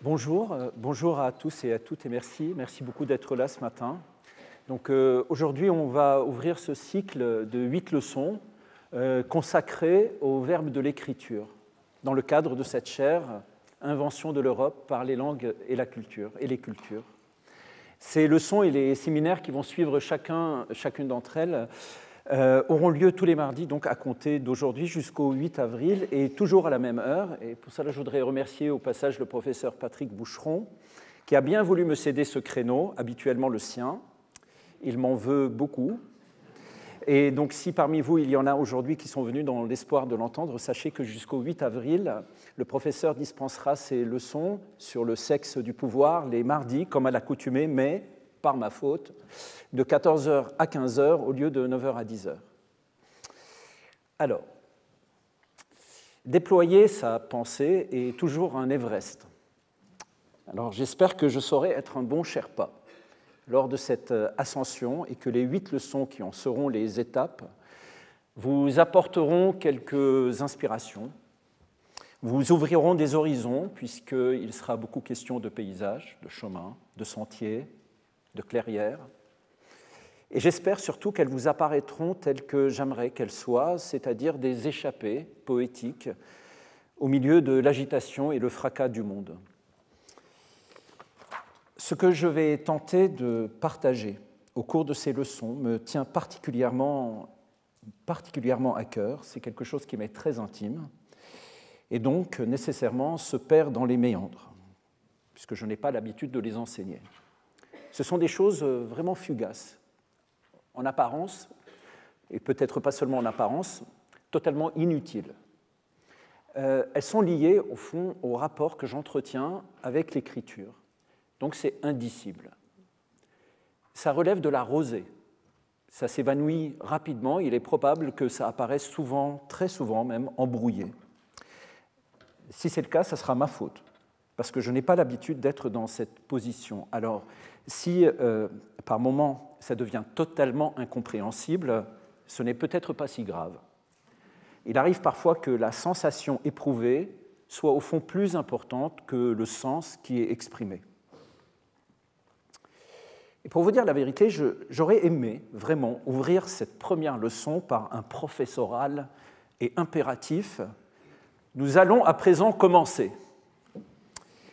Bonjour à tous et à toutes et merci beaucoup d'être là ce matin. Donc aujourd'hui, on va ouvrir ce cycle de 8 leçons consacrées au verbe de l'écriture dans le cadre de cette chaire Invention de l'Europe par les langues et la culture et les cultures. Ces leçons et les séminaires qui vont suivre chacune d'entre elles auront lieu tous les mardis, donc à compter d'aujourd'hui jusqu'au 8 avril, et toujours à la même heure. Et pour cela, je voudrais remercier au passage le professeur Patrick Boucheron, qui a bien voulu me céder ce créneau, habituellement le sien. Il m'en veut beaucoup. Et donc, si parmi vous, il y en a aujourd'hui qui sont venus dans l'espoir de l'entendre, sachez que jusqu'au 8 avril, le professeur dispensera ses leçons sur le sexe du pouvoir les mardis, comme à l'accoutumée, mais par ma faute, de 14h à 15h au lieu de 9h à 10h. Alors, déployer sa pensée est toujours un Everest. Alors, j'espère que je saurai être un bon Sherpa lors de cette ascension et que les 8 leçons qui en seront les étapes vous apporteront quelques inspirations, vous ouvriront des horizons puisqu'il sera beaucoup question de paysages, de chemins, de sentiers, de clairières. Et j'espère surtout qu'elles vous apparaîtront telles que j'aimerais qu'elles soient, c'est-à-dire des échappées poétiques au milieu de l'agitation et le fracas du monde. Ce que je vais tenter de partager au cours de ces leçons me tient particulièrement à cœur. C'est quelque chose qui m'est très intime et donc nécessairement se perd dans les méandres, puisque je n'ai pas l'habitude de les enseigner. Ce sont des choses vraiment fugaces, en apparence, et peut-être pas seulement en apparence, totalement inutiles. Elles sont liées, au fond, au rapport que j'entretiens avec l'écriture. Donc c'est indicible. Ça relève de la rosée. Ça s'évanouit rapidement. Il est probable que ça apparaisse souvent, très souvent même, embrouillé. Si c'est le cas, ça sera ma faute, parce que je n'ai pas l'habitude d'être dans cette position. Alors, si par moments ça devient totalement incompréhensible, ce n'est peut-être pas si grave. Il arrive parfois que la sensation éprouvée soit au fond plus importante que le sens qui est exprimé. Et pour vous dire la vérité, j'aurais aimé vraiment ouvrir cette première leçon par un professoral et impératif. Nous allons à présent commencer.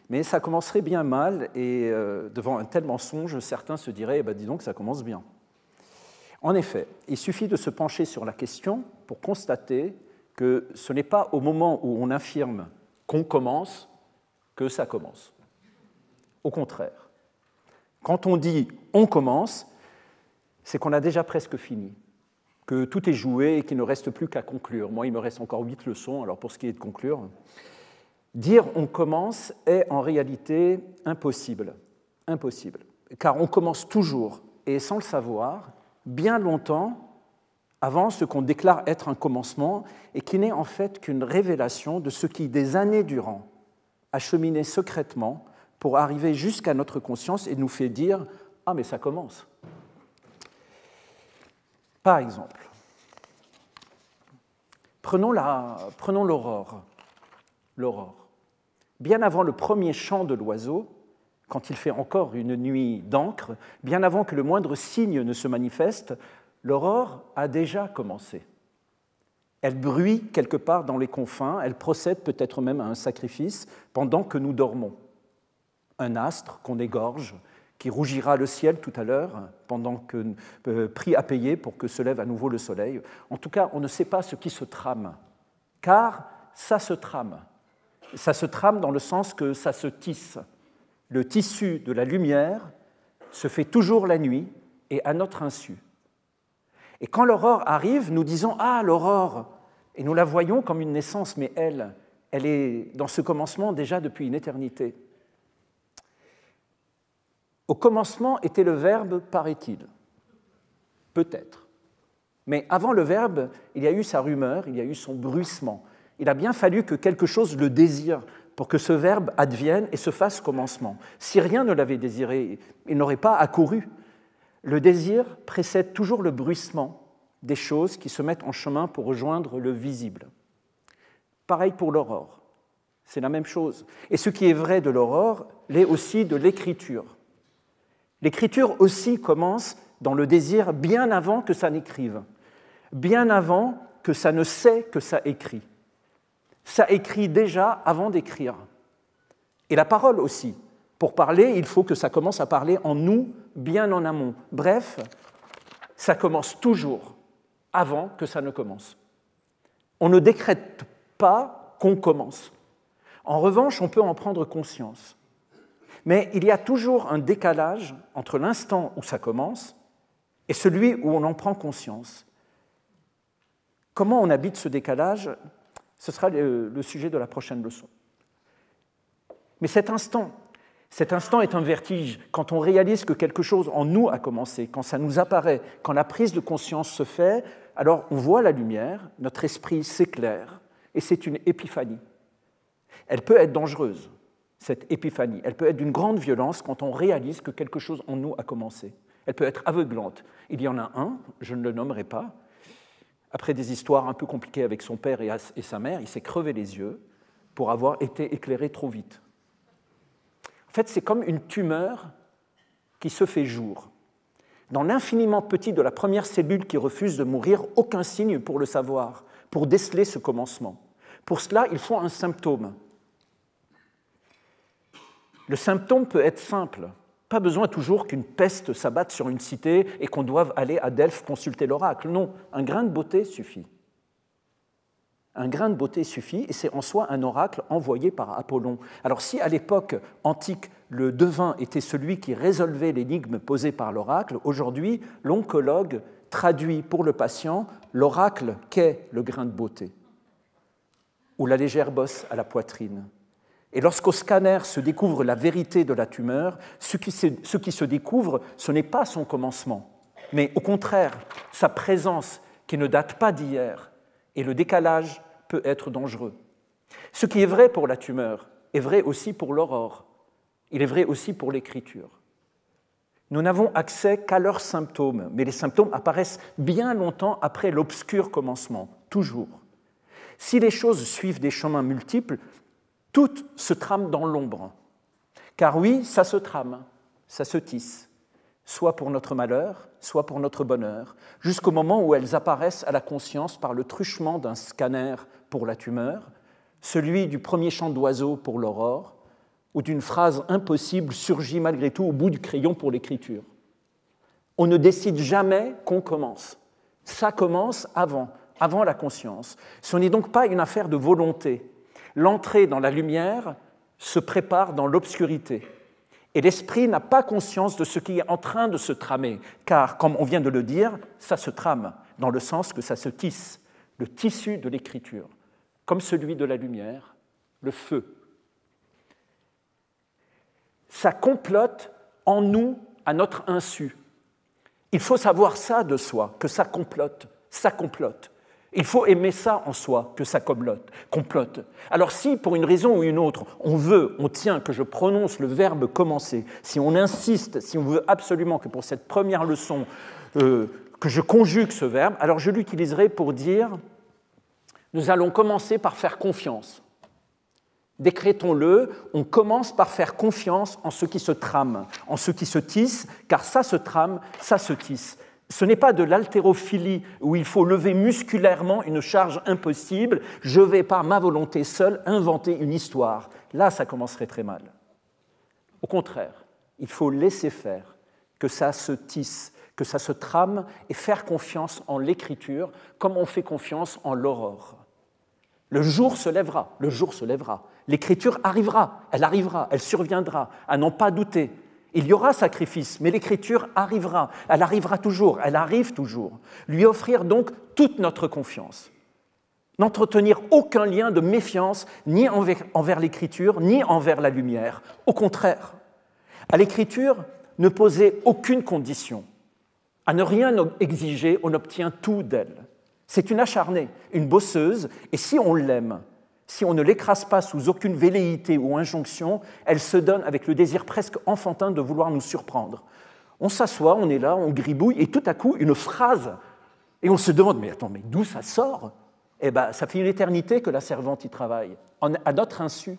Mais ça commencerait bien mal, et devant un tel mensonge, certains se diraient eh « dis donc, ça commence bien ». En effet, il suffit de se pencher sur la question pour constater que ce n'est pas au moment où on affirme qu'on commence que ça commence. Au contraire, quand on dit « on commence », c'est qu'on a déjà presque fini, que tout est joué et qu'il ne reste plus qu'à conclure. Moi, il me reste encore 8 leçons, alors pour ce qui est de conclure... Dire « on commence » est en réalité impossible, car on commence toujours, et sans le savoir, bien longtemps avant ce qu'on déclare être un commencement, et qui n'est en fait qu'une révélation de ce qui, des années durant, a cheminé secrètement pour arriver jusqu'à notre conscience et nous fait dire « ah, mais ça commence ». Par exemple, prenons l'aurore. Bien avant le premier chant de l'oiseau, quand il fait encore une nuit d'encre, bien avant que le moindre signe ne se manifeste, l'aurore a déjà commencé. Elle bruit quelque part dans les confins, elle procède peut-être même à un sacrifice pendant que nous dormons. Un astre qu'on égorge, qui rougira le ciel tout à l'heure, pendant que prix à payer pour que se lève à nouveau le soleil. En tout cas, on ne sait pas ce qui se trame, car ça se trame. Ça se trame dans le sens que ça se tisse. Le tissu de la lumière se fait toujours la nuit et à notre insu. Et quand l'aurore arrive, nous disons « Ah, l'aurore !» et nous la voyons comme une naissance, mais elle est dans ce commencement déjà depuis une éternité. Au commencement était le verbe « paraît-il ». Peut-être. Mais avant le verbe, il y a eu sa rumeur, il y a eu son bruissement. Il a bien fallu que quelque chose le désire pour que ce verbe advienne et se fasse commencement. Si rien ne l'avait désiré, il n'aurait pas accouru. Le désir précède toujours le bruissement des choses qui se mettent en chemin pour rejoindre le visible. Pareil pour l'aurore. C'est la même chose. Et ce qui est vrai de l'aurore l'est aussi de l'écriture. L'écriture aussi commence dans le désir bien avant que ça n'écrive, bien avant que ça ne sait que ça écrit. Ça écrit déjà avant d'écrire. Et la parole aussi. Pour parler, il faut que ça commence à parler en nous, bien en amont. Bref, ça commence toujours avant que ça ne commence. On ne décrète pas qu'on commence. En revanche, on peut en prendre conscience. Mais il y a toujours un décalage entre l'instant où ça commence et celui où on en prend conscience. Comment on habite ce décalage ? Ce sera le sujet de la prochaine leçon. Mais cet instant est un vertige. Quand on réalise que quelque chose en nous a commencé, quand ça nous apparaît, quand la prise de conscience se fait, alors on voit la lumière, notre esprit s'éclaire, et c'est une épiphanie. Elle peut être dangereuse, cette épiphanie. Elle peut être d'une grande violence quand on réalise que quelque chose en nous a commencé. Elle peut être aveuglante. Il y en a un, je ne le nommerai pas. Après des histoires un peu compliquées avec son père et sa mère, il s'est crevé les yeux pour avoir été éclairé trop vite. En fait, c'est comme une tumeur qui se fait jour. Dans l'infiniment petit de la première cellule qui refuse de mourir, aucun signe pour le savoir, pour déceler ce commencement. Pour cela, il faut un symptôme. Le symptôme peut être simple. Pas besoin toujours qu'une peste s'abatte sur une cité et qu'on doive aller à Delphes consulter l'oracle. Non, un grain de beauté suffit. Un grain de beauté suffit, et c'est en soi un oracle envoyé par Apollon. Alors si à l'époque antique, le devin était celui qui résolvait l'énigme posée par l'oracle, aujourd'hui, l'oncologue traduit pour le patient l'oracle qu'est le grain de beauté, ou la légère bosse à la poitrine. Et lorsqu'au scanner se découvre la vérité de la tumeur, ce qui se découvre, ce n'est pas son commencement, mais au contraire, sa présence qui ne date pas d'hier. Et le décalage peut être dangereux. Ce qui est vrai pour la tumeur est vrai aussi pour l'aurore. Il est vrai aussi pour l'écriture. Nous n'avons accès qu'à leurs symptômes, mais les symptômes apparaissent bien longtemps après l'obscur commencement, toujours. Si les choses suivent des chemins multiples, toutes se trament dans l'ombre. Car oui, ça se trame, ça se tisse, soit pour notre malheur, soit pour notre bonheur, jusqu'au moment où elles apparaissent à la conscience par le truchement d'un scanner pour la tumeur, celui du premier chant d'oiseau pour l'aurore, ou d'une phrase impossible surgit malgré tout au bout du crayon pour l'écriture. On ne décide jamais qu'on commence. Ça commence avant la conscience. Ce n'est donc pas une affaire de volonté. L'entrée dans la lumière se prépare dans l'obscurité. Et l'esprit n'a pas conscience de ce qui est en train de se tramer, car, comme on vient de le dire, ça se trame, dans le sens que ça se tisse, le tissu de l'écriture, comme celui de la lumière, le feu. Ça complote en nous à notre insu. Il faut savoir ça de soi, que ça complote, ça complote. Il faut aimer ça en soi, que ça complote. Alors si, pour une raison ou une autre, on tient que je prononce le verbe « commencer », si on insiste, si on veut absolument que pour cette première leçon, que je conjugue ce verbe, alors je l'utiliserai pour dire « nous allons commencer par faire confiance ». Décrétons-le, on commence par faire confiance en ce qui se trame, en ce qui se tisse, car ça se trame, ça se tisse. Ce n'est pas de l'haltérophilie où il faut lever musculairement une charge impossible. Je vais, par ma volonté seule, inventer une histoire. Là, ça commencerait très mal. Au contraire, il faut laisser faire, que ça se tisse, que ça se trame et faire confiance en l'écriture comme on fait confiance en l'aurore. Le jour se lèvera, l'écriture arrivera, elle surviendra, à n'en pas douter. Il y aura sacrifice, mais l'écriture arrivera, elle arrivera toujours, elle arrive toujours. Lui offrir donc toute notre confiance. N'entretenir aucun lien de méfiance ni envers l'écriture, ni envers la lumière. Au contraire, à l'écriture, ne poser aucune condition. À ne rien exiger, on obtient tout d'elle. C'est une acharnée, une bosseuse, et si on l'aime, si on ne l'écrase pas sous aucune velléité ou injonction, elle se donne avec le désir presque enfantin de vouloir nous surprendre. On s'assoit, on est là, on gribouille, et tout à coup, une phrase, et on se demande, mais attends, mais d'où ça sort ? eh ben, ça fait une éternité que la servante y travaille, à notre insu.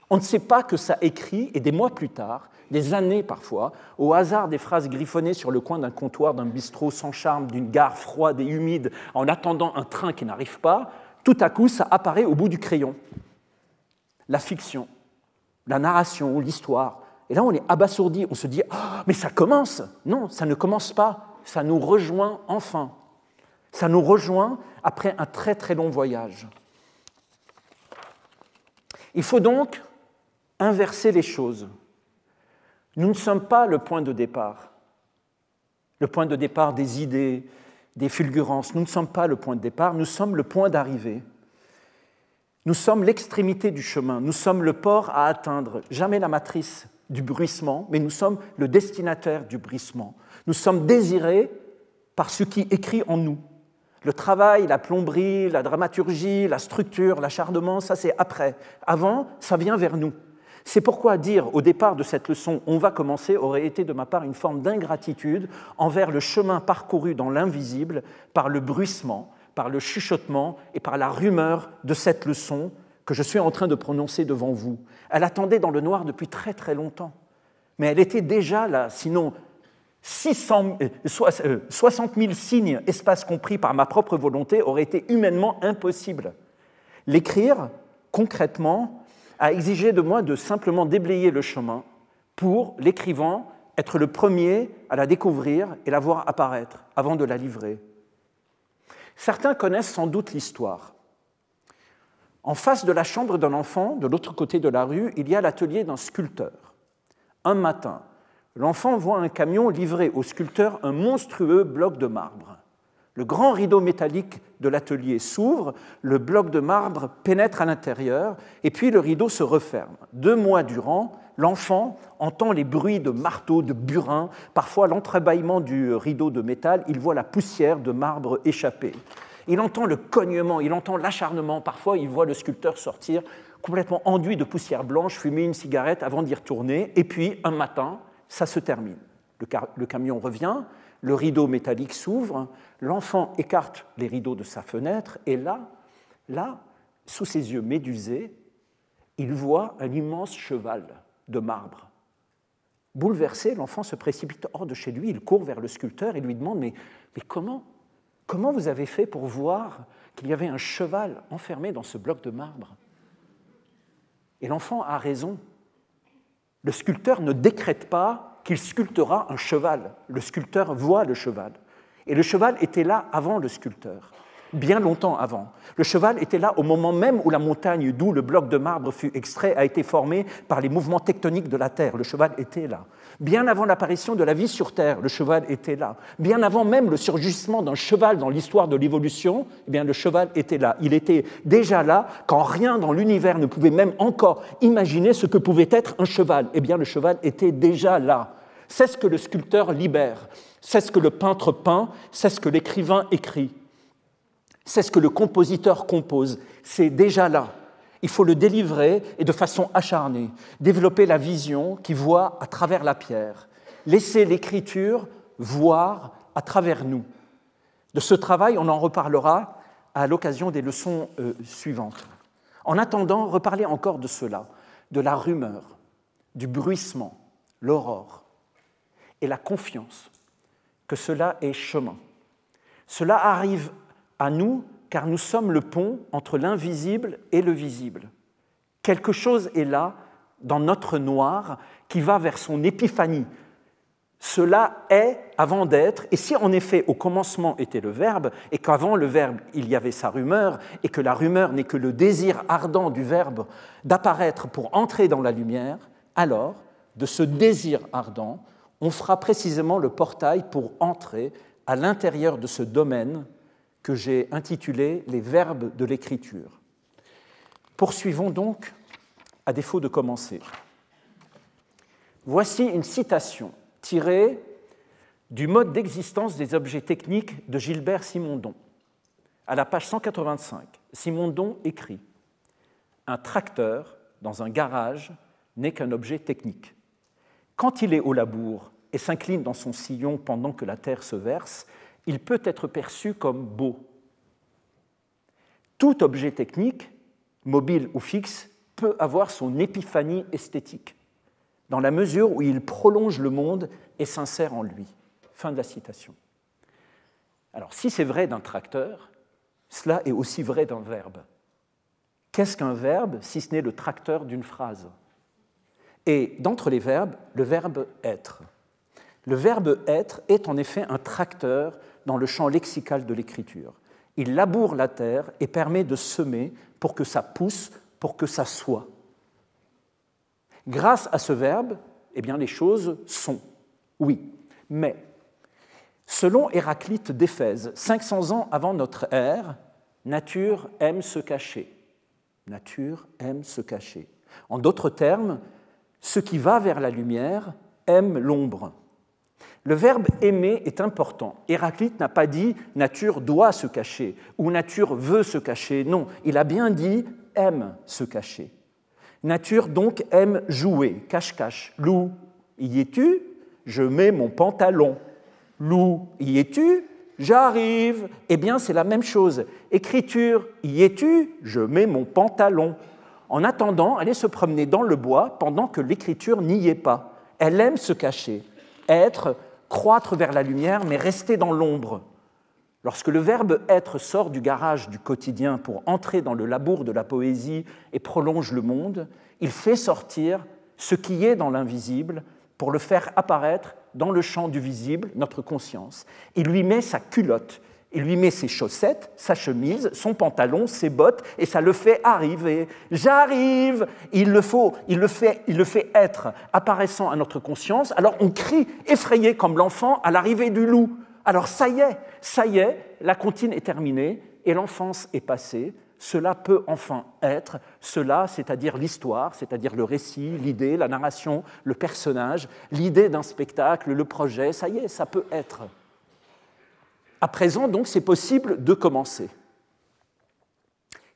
On ne sait pas que ça écrit, et des mois plus tard, des années parfois, au hasard des phrases griffonnées sur le coin d'un comptoir, d'un bistrot sans charme, d'une gare froide et humide, en attendant un train qui n'arrive pas, tout à coup, ça apparaît au bout du crayon. La fiction, la narration, l'histoire. Et là, on est abasourdi, on se dit « Oh, mais ça commence !» Non, ça ne commence pas, ça nous rejoint enfin. Ça nous rejoint après un très très long voyage. Il faut donc inverser les choses. Nous ne sommes pas le point de départ des idées, des fulgurances. Nous ne sommes pas le point de départ, nous sommes le point d'arrivée. Nous sommes l'extrémité du chemin, nous sommes le port à atteindre, jamais la matrice du bruissement, mais nous sommes le destinataire du bruissement. Nous sommes désirés par ce qui écrit en nous. Le travail, la plomberie, la dramaturgie, la structure, l'acharnement, ça c'est après. Avant, ça vient vers nous. C'est pourquoi dire au départ de cette leçon « on va commencer » aurait été de ma part une forme d'ingratitude envers le chemin parcouru dans l'invisible par le bruissement, par le chuchotement et par la rumeur de cette leçon que je suis en train de prononcer devant vous. Elle attendait dans le noir depuis très très longtemps, mais elle était déjà là, sinon 60 000 signes, espace compris par ma propre volonté, auraient été humainement impossibles. L'écrire, concrètement, a exigé de moi de simplement déblayer le chemin pour, l'écrivant, être le premier à la découvrir et la voir apparaître avant de la livrer. Certains connaissent sans doute l'histoire. En face de la chambre d'un enfant, de l'autre côté de la rue, il y a l'atelier d'un sculpteur. Un matin, l'enfant voit un camion livrer au sculpteur un monstrueux bloc de marbre. Le grand rideau métallique de l'atelier s'ouvre, le bloc de marbre pénètre à l'intérieur, et puis le rideau se referme. 2 mois durant, l'enfant entend les bruits de marteau, de burin, parfois l'entrebâillement du rideau de métal, il voit la poussière de marbre échapper. Il entend le cognement, il entend l'acharnement, parfois il voit le sculpteur sortir complètement enduit de poussière blanche, fumer une cigarette avant d'y retourner, et puis un matin, ça se termine. Le camion revient, le rideau métallique s'ouvre, l'enfant écarte les rideaux de sa fenêtre, et là, sous ses yeux médusés, il voit un immense cheval de marbre. Bouleversé, l'enfant se précipite hors de chez lui, il court vers le sculpteur et lui demande « Mais comment vous avez fait pour voir qu'il y avait un cheval enfermé dans ce bloc de marbre ?» Et l'enfant a raison. Le sculpteur ne décrète pas qu'il sculptera un cheval. Le sculpteur voit le cheval. Et le cheval était là avant le sculpteur, bien longtemps avant. Le cheval était là au moment même où la montagne d'où le bloc de marbre fut extrait a été formée par les mouvements tectoniques de la Terre. Le cheval était là. Bien avant l'apparition de la vie sur Terre, le cheval était là. Bien avant même le surgissement d'un cheval dans l'histoire de l'évolution, eh bien, le cheval était là. Il était déjà là quand rien dans l'univers ne pouvait même encore imaginer ce que pouvait être un cheval. Eh bien, le cheval était déjà là. C'est ce que le sculpteur libère, c'est ce que le peintre peint, c'est ce que l'écrivain écrit. C'est ce que le compositeur compose, c'est déjà là. Il faut le délivrer et de façon acharnée, développer la vision qui voit à travers la pierre, laisser l'écriture voir à travers nous. De ce travail, on en reparlera à l'occasion des leçons suivantes. En attendant, reparler encore de cela, de la rumeur, du bruissement, l'aurore et la confiance que cela est chemin. Cela arrive à nous, car nous sommes le pont entre l'invisible et le visible. Quelque chose est là, dans notre noir, qui va vers son épiphanie. Cela est avant d'être, et si en effet au commencement était le Verbe, et qu'avant le Verbe il y avait sa rumeur, et que la rumeur n'est que le désir ardent du Verbe d'apparaître pour entrer dans la lumière, alors, de ce désir ardent, on fera précisément le portail pour entrer à l'intérieur de ce domaine que j'ai intitulé « Les verbes de l'écriture ». Poursuivons donc, à défaut de commencer. Voici une citation tirée du mode d'existence des objets techniques de Gilbert Simondon. À la page 185, Simondon écrit « Un tracteur, dans un garage, n'est qu'un objet technique. Quand il est au labour et s'incline dans son sillon pendant que la terre se verse, il peut être perçu comme beau. Tout objet technique, mobile ou fixe, peut avoir son épiphanie esthétique, dans la mesure où il prolonge le monde et s'insère en lui. » Fin de la citation. Alors, si c'est vrai d'un tracteur, cela est aussi vrai d'un verbe. Qu'est-ce qu'un verbe, si ce n'est le tracteur d'une phrase? Et d'entre les verbes, le verbe « être ». Le verbe « être » est en effet un tracteur dans le champ lexical de l'écriture. Il laboure la terre et permet de semer pour que ça pousse, pour que ça soit. Grâce à ce verbe, eh bien, les choses sont. Oui, mais selon Héraclite d'Éphèse, 500 ans avant notre ère, nature aime se cacher. Nature aime se cacher. En d'autres termes, ce qui va vers la lumière aime l'ombre. Le verbe « aimer » est important. Héraclite n'a pas dit « nature doit se cacher » ou « nature veut se cacher ». Non, il a bien dit « aime se cacher ». Nature donc aime jouer, cache-cache. Loup, y es-tu? Je mets mon pantalon. Loup, y es-tu? J'arrive. Eh bien, c'est la même chose. Écriture, y es-tu? Je mets mon pantalon. En attendant, elle est se promener dans le bois pendant que l'écriture n'y est pas. Elle aime se cacher. Être, croître vers la lumière, mais rester dans l'ombre. Lorsque le verbe « être » sort du garage du quotidien pour entrer dans le labour de la poésie et prolonge le monde, il fait sortir ce qui est dans l'invisible pour le faire apparaître dans le champ du visible, notre conscience. Il lui met sa culotte, il lui met ses chaussettes, sa chemise, son pantalon, ses bottes, et ça le fait arriver. J'arrive! Il le fait être, apparaissant à notre conscience. Alors on crie, effrayé comme l'enfant, à l'arrivée du loup. Alors ça y est, la comptine est terminée et l'enfance est passée. Cela peut enfin être, cela, c'est-à-dire l'histoire, c'est-à-dire le récit, l'idée, la narration, le personnage, l'idée d'un spectacle, le projet, ça y est, ça peut être. À présent, donc, c'est possible de commencer.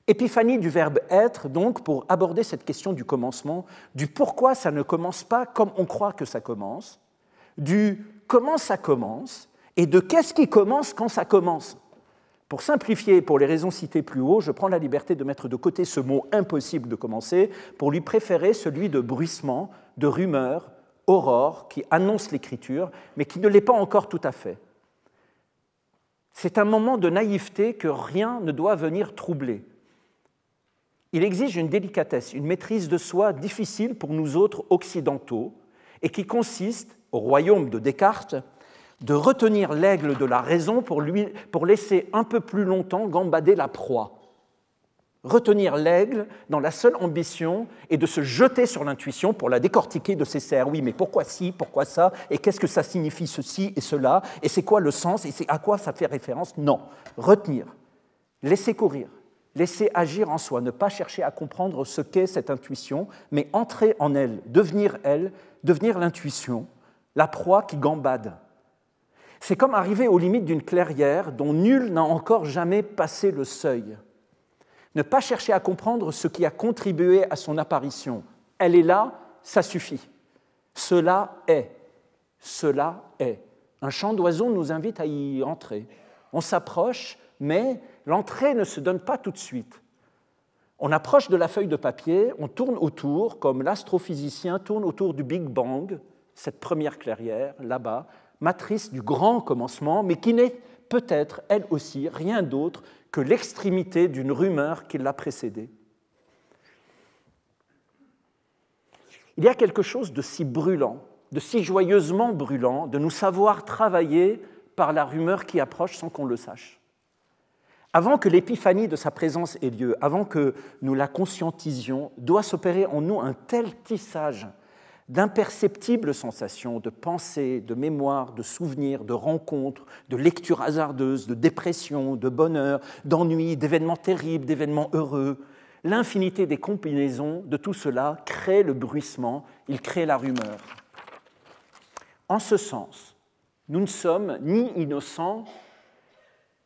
Épiphanie du verbe « être », donc, pour aborder cette question du commencement, du pourquoi ça ne commence pas comme on croit que ça commence, du comment ça commence, et de qu'est-ce qui commence quand ça commence. Pour simplifier, pour les raisons citées plus haut, je prends la liberté de mettre de côté ce mot impossible de commencer pour lui préférer celui de bruissement, de rumeur, aurore, qui annonce l'écriture, mais qui ne l'est pas encore tout à fait. C'est un moment de naïveté que rien ne doit venir troubler. Il exige une délicatesse, une maîtrise de soi difficile pour nous autres occidentaux, et qui consiste, au royaume de Descartes, de retenir l'aigle de la raison pour laisser un peu plus longtemps gambader la proie. Retenir l'aigle dans la seule ambition est de se jeter sur l'intuition pour la décortiquer de ses serres. Oui, mais pourquoi ci, pourquoi ça, et qu'est-ce que ça signifie ceci et cela, et c'est quoi le sens, et c'est à quoi ça fait référence? Non, retenir, laisser courir, laisser agir en soi, ne pas chercher à comprendre ce qu'est cette intuition, mais entrer en elle, devenir l'intuition, la proie qui gambade. C'est comme arriver aux limites d'une clairière dont nul n'a encore jamais passé le seuil. Ne pas chercher à comprendre ce qui a contribué à son apparition. Elle est là, ça suffit. Cela est. Cela est. Un chant d'oiseau nous invite à y entrer. On s'approche, mais l'entrée ne se donne pas tout de suite. On approche de la feuille de papier, on tourne autour, comme l'astrophysicien tourne autour du Big Bang, cette première clairière, là-bas, matrice du grand commencement, mais qui n'est peut-être, elle aussi, rien d'autre que l'extrémité d'une rumeur qui l'a précédée. Il y a quelque chose de si brûlant, de si joyeusement brûlant, de nous savoir travailler par la rumeur qui approche sans qu'on le sache. Avant que l'épiphanie de sa présence ait lieu, avant que nous la conscientisions, doit s'opérer en nous un tel tissage d'imperceptibles sensations, de pensées, de mémoires, de souvenirs, de rencontres, de lectures hasardeuses, de dépression, de bonheur, d'ennui, d'événements terribles, d'événements heureux. L'infinité des combinaisons de tout cela crée le bruissement, il crée la rumeur. En ce sens, nous ne sommes ni innocents,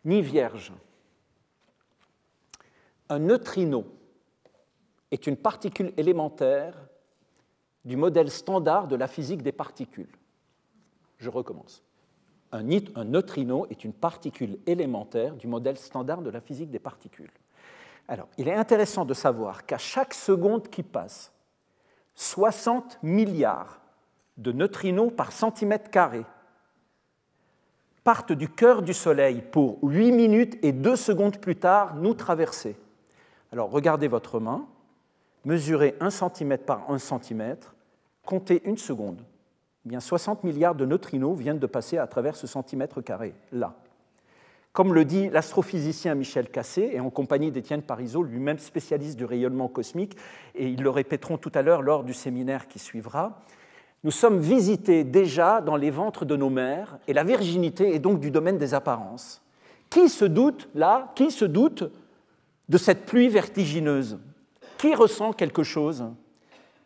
ni vierges. Un neutrino est une particule élémentaire du modèle standard de la physique des particules. Je recommence. Un neutrino est une particule élémentaire du modèle standard de la physique des particules. Alors, il est intéressant de savoir qu'à chaque seconde qui passe, 60 milliards de neutrinos par centimètre carré partent du cœur du Soleil pour 8 minutes et 2 secondes plus tard nous traverser. Alors, regardez votre main, mesurez 1 cm par 1 cm, comptez une seconde. Eh bien, 60 milliards de neutrinos viennent de passer à travers ce centimètre carré, là. Comme le dit l'astrophysicien Michel Cassé, et en compagnie d'Étienne Parizeau, lui-même spécialiste du rayonnement cosmique, et ils le répéteront tout à l'heure lors du séminaire qui suivra, nous sommes visités déjà dans les ventres de nos mères, et la virginité est donc du domaine des apparences. Qui se doute, là, qui se doute de cette pluie vertigineuse? Qui ressent quelque chose?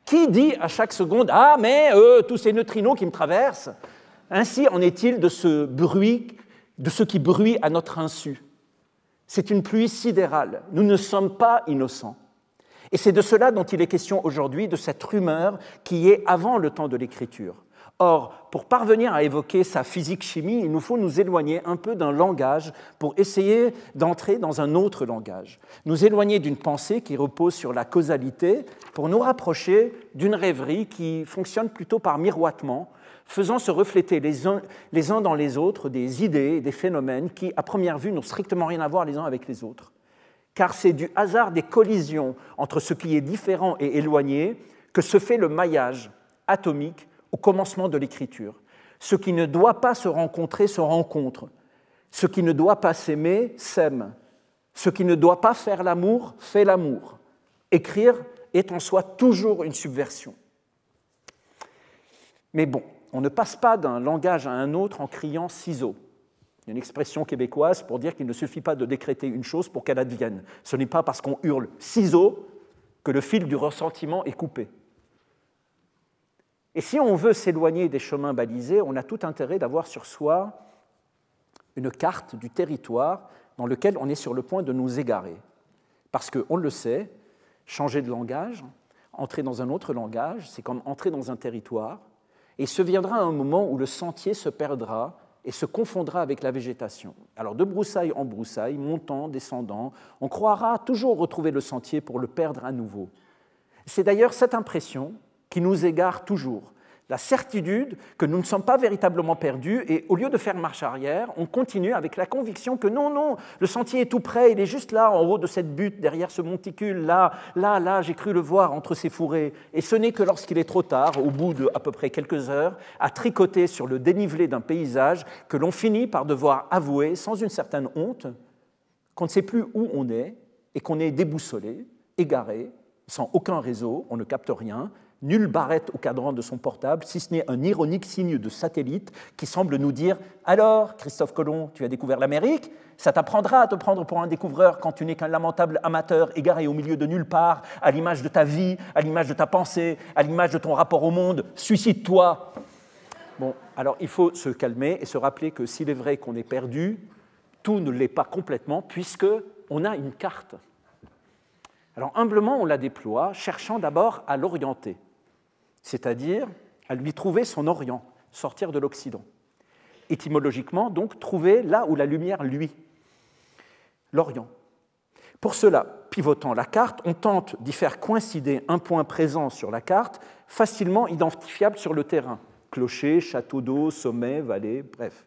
Qui dit à chaque seconde « Ah, mais tous ces neutrinos qui me traversent !» Ainsi en est-il de ce bruit, de ce qui bruit à notre insu. C'est une pluie sidérale. Nous ne sommes pas innocents. Et c'est de cela dont il est question aujourd'hui, de cette rumeur qui est avant le temps de l'écriture. Or, pour parvenir à évoquer sa physique-chimie, il nous faut nous éloigner un peu d'un langage pour essayer d'entrer dans un autre langage. Nous éloigner d'une pensée qui repose sur la causalité pour nous rapprocher d'une rêverie qui fonctionne plutôt par miroitement, faisant se refléter les uns dans les autres des idées et des phénomènes qui, à première vue, n'ont strictement rien à voir les uns avec les autres. Car c'est du hasard des collisions entre ce qui est différent et éloigné que se fait le maillage atomique au commencement de l'écriture. Ce qui ne doit pas se rencontrer se rencontre. Ce qui ne doit pas s'aimer s'aime. Ce qui ne doit pas faire l'amour fait l'amour. Écrire est en soi toujours une subversion. Mais bon, on ne passe pas d'un langage à un autre en criant ciseaux. Il y a une expression québécoise pour dire qu'il ne suffit pas de décréter une chose pour qu'elle advienne. Ce n'est pas parce qu'on hurle ciseaux que le fil du ressentiment est coupé. Et si on veut s'éloigner des chemins balisés, on a tout intérêt d'avoir sur soi une carte du territoire dans lequel on est sur le point de nous égarer. Parce qu'on le sait, changer de langage, entrer dans un autre langage, c'est comme entrer dans un territoire, et il se viendra un moment où le sentier se perdra et se confondra avec la végétation. Alors de broussaille en broussaille, montant, descendant, on croira toujours retrouver le sentier pour le perdre à nouveau. C'est d'ailleurs cette impression qui nous égare toujours, la certitude que nous ne sommes pas véritablement perdus et au lieu de faire marche arrière, on continue avec la conviction que non, le sentier est tout près, il est juste là, en haut de cette butte, derrière ce monticule, là, j'ai cru le voir entre ces fourrés. Et ce n'est que lorsqu'il est trop tard, au bout de à peu près quelques heures, à tricoter sur le dénivelé d'un paysage, que l'on finit par devoir avouer, sans une certaine honte, qu'on ne sait plus où on est et qu'on est déboussolé, égaré, sans aucun réseau, on ne capte rien, nulle barrette au cadran de son portable, si ce n'est un ironique signe de satellite qui semble nous dire « Alors, Christophe Colomb, tu as découvert l'Amérique ? Ça t'apprendra à te prendre pour un découvreur quand tu n'es qu'un lamentable amateur égaré au milieu de nulle part, à l'image de ta vie, à l'image de ta pensée, à l'image de ton rapport au monde. Suicide-toi !» Bon, alors il faut se calmer et se rappeler que s'il est vrai qu'on est perdu, tout ne l'est pas complètement puisqu'on a une carte. Alors humblement, on la déploie, cherchant d'abord à l'orienter, c'est-à-dire à lui trouver son orient, sortir de l'Occident. Étymologiquement, donc, trouver là où la lumière luit, l'Orient. Pour cela, pivotant la carte, on tente d'y faire coïncider un point présent sur la carte, facilement identifiable sur le terrain, clocher, château d'eau, sommet, vallée, bref.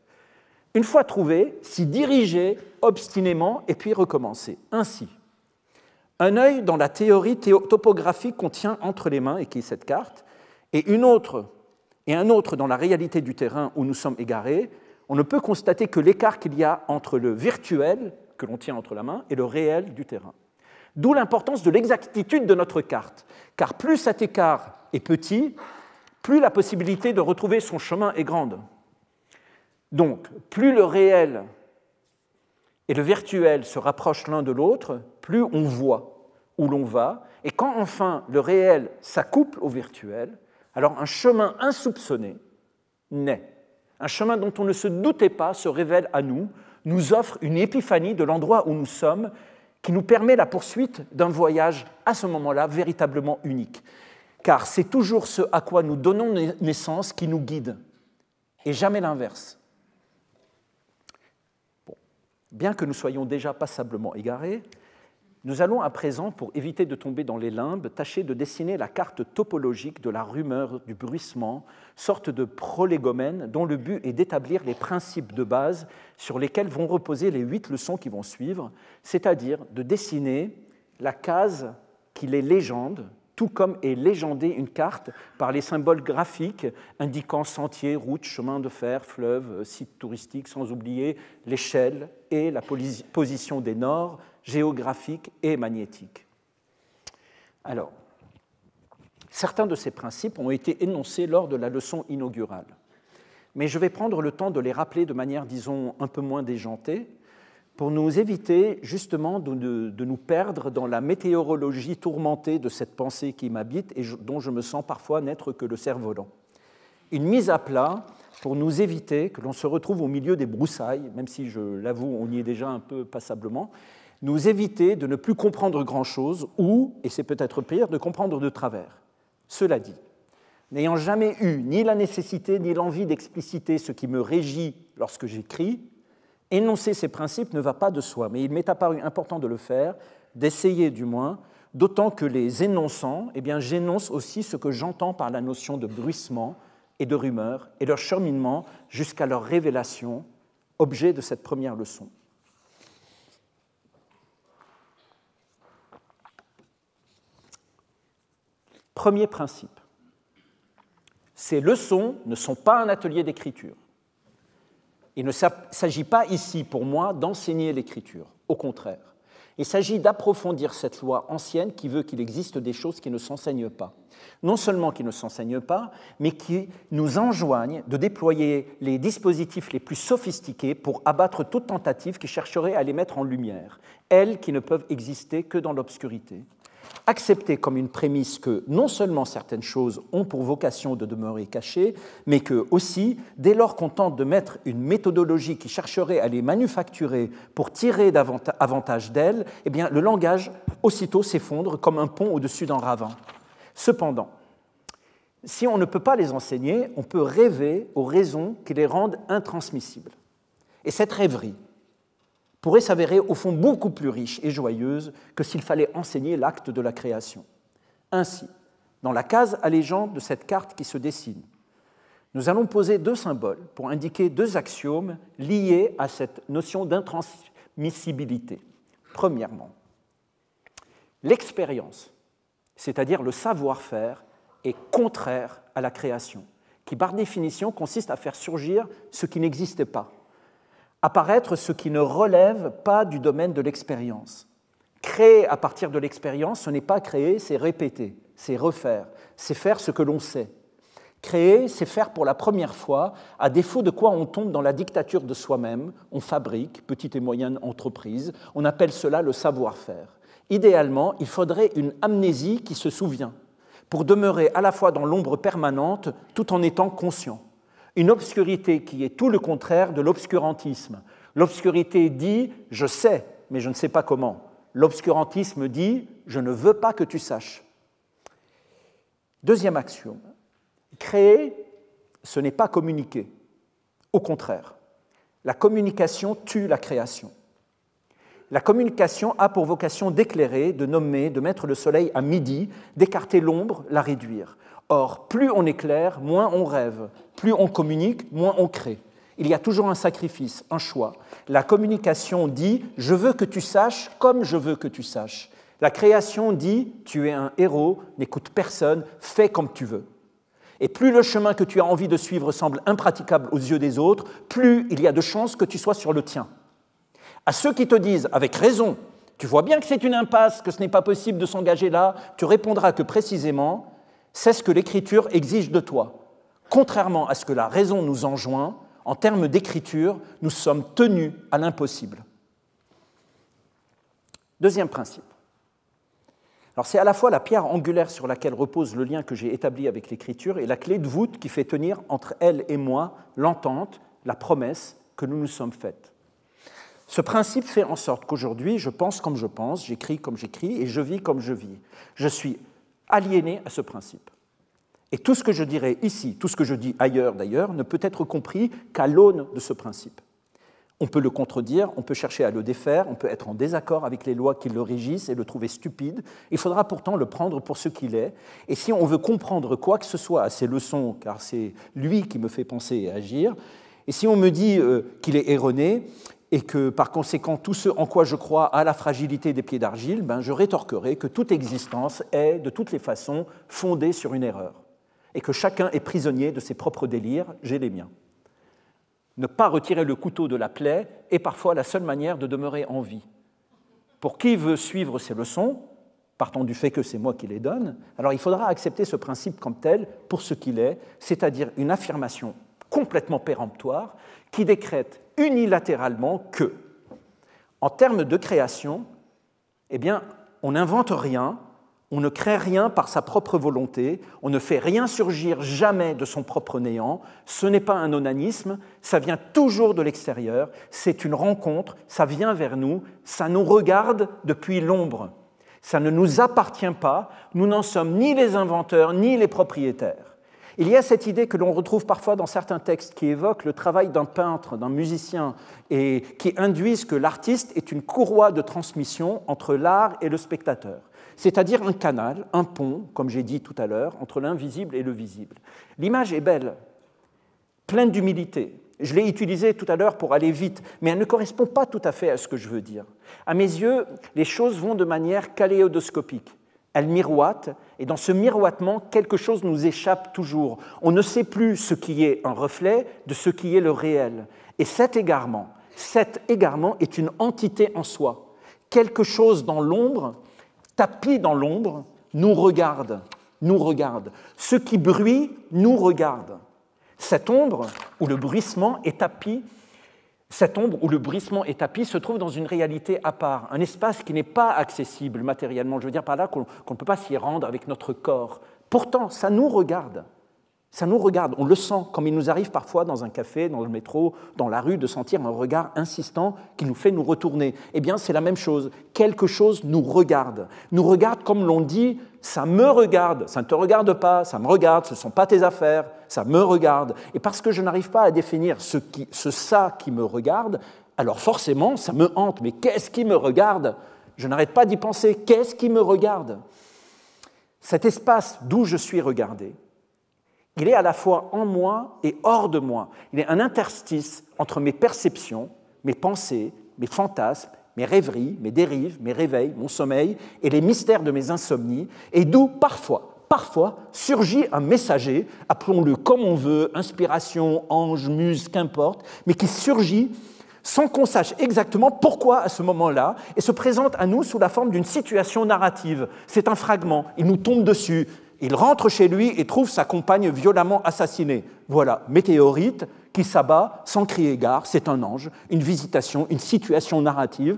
Une fois trouvé, s'y diriger obstinément et puis recommencer. Ainsi, un œil dans la théorie topographique qu'on tient entre les mains, et qui est cette carte, et un autre dans la réalité du terrain où nous sommes égarés, on ne peut constater que l'écart qu'il y a entre le virtuel, que l'on tient entre la main, et le réel du terrain. D'où l'importance de l'exactitude de notre carte, car plus cet écart est petit, plus la possibilité de retrouver son chemin est grande. Donc, plus le réel et le virtuel se rapprochent l'un de l'autre, plus on voit où l'on va, et quand enfin le réel s'accouple au virtuel, alors un chemin insoupçonné naît. Un chemin dont on ne se doutait pas se révèle à nous, nous offre une épiphanie de l'endroit où nous sommes, qui nous permet la poursuite d'un voyage à ce moment-là véritablement unique. Car c'est toujours ce à quoi nous donnons naissance qui nous guide, et jamais l'inverse. Bon. Bien que nous soyons déjà passablement égarés, Nous allons à présent, pour éviter de tomber dans les limbes, tâcher de dessiner la carte topologique de la rumeur, du bruissement, sorte de prolégomène dont le but est d'établir les principes de base sur lesquels vont reposer les 8 leçons qui vont suivre, c'est-à-dire de dessiner la case qui les légende, tout comme est légendée une carte par les symboles graphiques indiquant sentiers, routes, chemins de fer, fleuves, sites touristiques, sans oublier l'échelle et la position des nords, géographiques et magnétiques. Alors, certains de ces principes ont été énoncés lors de la leçon inaugurale, mais je vais prendre le temps de les rappeler de manière, disons, un peu moins déjantée, pour nous éviter justement de nous perdre dans la météorologie tourmentée de cette pensée qui m'habite et dont je me sens parfois n'être que le cerf-volant. Une mise à plat pour nous éviter que l'on se retrouve au milieu des broussailles, même si, je l'avoue, on y est déjà un peu passablement, nous éviter de ne plus comprendre grand-chose ou, et c'est peut-être pire, de comprendre de travers. Cela dit, n'ayant jamais eu ni la nécessité ni l'envie d'expliciter ce qui me régit lorsque j'écris, énoncer ces principes ne va pas de soi, mais il m'est apparu important de le faire, d'essayer du moins, d'autant que les énonçants, j'énonce aussi ce que j'entends par la notion de bruissement et de rumeur et leur cheminement jusqu'à leur révélation, objet de cette première leçon. Premier principe. Ces leçons ne sont pas un atelier d'écriture. Il ne s'agit pas ici, pour moi, d'enseigner l'écriture. Au contraire, il s'agit d'approfondir cette loi ancienne qui veut qu'il existe des choses qui ne s'enseignent pas. Non seulement qui ne s'enseignent pas, mais qui nous enjoignent de déployer les dispositifs les plus sophistiqués pour abattre toute tentative qui chercherait à les mettre en lumière, elles qui ne peuvent exister que dans l'obscurité. Accepter comme une prémisse que non seulement certaines choses ont pour vocation de demeurer cachées, mais que aussi, dès lors qu'on tente de mettre une méthodologie qui chercherait à les manufacturer pour tirer avantage d'elles, le langage aussitôt s'effondre comme un pont au-dessus d'un ravin. Cependant, si on ne peut pas les enseigner, on peut rêver aux raisons qui les rendent intransmissibles. Et cette rêverie pourrait s'avérer au fond beaucoup plus riche et joyeuse que s'il fallait enseigner l'acte de la création. Ainsi, dans la case allégeante de cette carte qui se dessine, nous allons poser 2 symboles pour indiquer 2 axiomes liés à cette notion d'intransmissibilité. Premièrement, l'expérience, c'est-à-dire le savoir-faire, est contraire à la création, qui par définition consiste à faire surgir ce qui n'existait pas, apparaître ce qui ne relève pas du domaine de l'expérience. Créer à partir de l'expérience, ce n'est pas créer, c'est répéter, c'est refaire, c'est faire ce que l'on sait. Créer, c'est faire pour la première fois, à défaut de quoi on tombe dans la dictature de soi-même, on fabrique, petite et moyenne entreprise, on appelle cela le savoir-faire. Idéalement, il faudrait une amnésie qui se souvient, pour demeurer à la fois dans l'ombre permanente tout en étant conscient. Une obscurité qui est tout le contraire de l'obscurantisme. L'obscurité dit « je sais, mais je ne sais pas comment ». L'obscurantisme dit « je ne veux pas que tu saches ». Deuxième axiome, créer, ce n'est pas communiquer. Au contraire, la communication tue la création. La communication a pour vocation d'éclairer, de nommer, de mettre le soleil à midi, d'écarter l'ombre, la réduire. Or, plus on éclaire, moins on rêve. Plus on communique, moins on crée. Il y a toujours un sacrifice, un choix. La communication dit « je veux que tu saches comme je veux que tu saches ». La création dit « tu es un héros, n'écoute personne, fais comme tu veux ». Et plus le chemin que tu as envie de suivre semble impraticable aux yeux des autres, plus il y a de chances que tu sois sur le tien. À ceux qui te disent, avec raison, tu vois bien que c'est une impasse, que ce n'est pas possible de s'engager là, tu répondras que précisément, c'est ce que l'écriture exige de toi. Contrairement à ce que la raison nous enjoint, en termes d'écriture, nous sommes tenus à l'impossible. Deuxième principe. Alors c'est à la fois la pierre angulaire sur laquelle repose le lien que j'ai établi avec l'écriture et la clé de voûte qui fait tenir entre elle et moi l'entente, la promesse que nous nous sommes faites. Ce principe fait en sorte qu'aujourd'hui, je pense comme je pense, j'écris comme j'écris et je vis comme je vis. Je suis aliéné à ce principe. Et tout ce que je dirai ici, tout ce que je dis ailleurs d'ailleurs, ne peut être compris qu'à l'aune de ce principe. On peut le contredire, on peut chercher à le défaire, on peut être en désaccord avec les lois qui le régissent et le trouver stupide. Il faudra pourtant le prendre pour ce qu'il est. Et si on veut comprendre quoi que ce soit à ces leçons, car c'est lui qui me fait penser et agir, et si on me dit qu'il est erroné et que par conséquent tout ce en quoi je crois a la fragilité des pieds d'argile, ben, je rétorquerai que toute existence est de toutes les façons fondée sur une erreur et que chacun est prisonnier de ses propres délires, j'ai les miens. Ne pas retirer le couteau de la plaie est parfois la seule manière de demeurer en vie. Pour qui veut suivre ces leçons, partant du fait que c'est moi qui les donne, alors il faudra accepter ce principe comme tel pour ce qu'il est, c'est-à-dire une affirmation complètement péremptoire qui décrète unilatéralement que, en termes de création, eh bien, on n'invente rien, on ne crée rien par sa propre volonté, on ne fait rien surgir jamais de son propre néant, ce n'est pas un onanisme, ça vient toujours de l'extérieur, c'est une rencontre, ça vient vers nous, ça nous regarde depuis l'ombre, ça ne nous appartient pas, nous n'en sommes ni les inventeurs ni les propriétaires. Il y a cette idée que l'on retrouve parfois dans certains textes qui évoquent le travail d'un peintre, d'un musicien, et qui induisent que l'artiste est une courroie de transmission entre l'art et le spectateur. C'est-à-dire un canal, un pont, comme j'ai dit tout à l'heure, entre l'invisible et le visible. L'image est belle, pleine d'humilité. Je l'ai utilisée tout à l'heure pour aller vite, mais elle ne correspond pas tout à fait à ce que je veux dire. À mes yeux, les choses vont de manière kaléidoscopique. Elles miroitent, et dans ce miroitement, quelque chose nous échappe toujours. On ne sait plus ce qui est un reflet de ce qui est le réel. Et cet égarement est une entité en soi. Quelque chose dans l'ombre, tapis dans l'ombre, nous regarde. Ce qui bruit nous regarde. Cette ombre où le bruissement est tapis se trouve dans une réalité à part, un espace qui n'est pas accessible matériellement. Je veux dire par là qu'on ne peut pas s'y rendre avec notre corps. Pourtant, ça nous regarde. On le sent, comme il nous arrive parfois dans un café, dans le métro, dans la rue, de sentir un regard insistant qui nous fait nous retourner. Eh bien, c'est la même chose. Quelque chose nous regarde. Nous regarde comme l'on dit « ça me regarde »,« ça ne te regarde pas »,« ça me regarde »,« ce ne sont pas tes affaires »,« ça me regarde ». Et parce que je n'arrive pas à définir ce ça qui me regarde, alors forcément, ça me hante. Mais qu'est-ce qui me regarde ? Je n'arrête pas d'y penser. Qu'est-ce qui me regarde ? Cet espace d'où je suis regardé, il est à la fois en moi et hors de moi. Il est un interstice entre mes perceptions, mes pensées, mes fantasmes, mes rêveries, mes dérives, mes réveils, mon sommeil et les mystères de mes insomnies, et d'où parfois surgit un messager, appelons-le comme on veut, inspiration, ange, muse, qu'importe, mais qui surgit sans qu'on sache exactement pourquoi à ce moment-là, et se présente à nous sous la forme d'une situation narrative. C'est un fragment, il nous tombe dessus. Il rentre chez lui et trouve sa compagne violemment assassinée. Voilà, météorite qui s'abat sans crier gare, c'est un ange, une visitation, une situation narrative,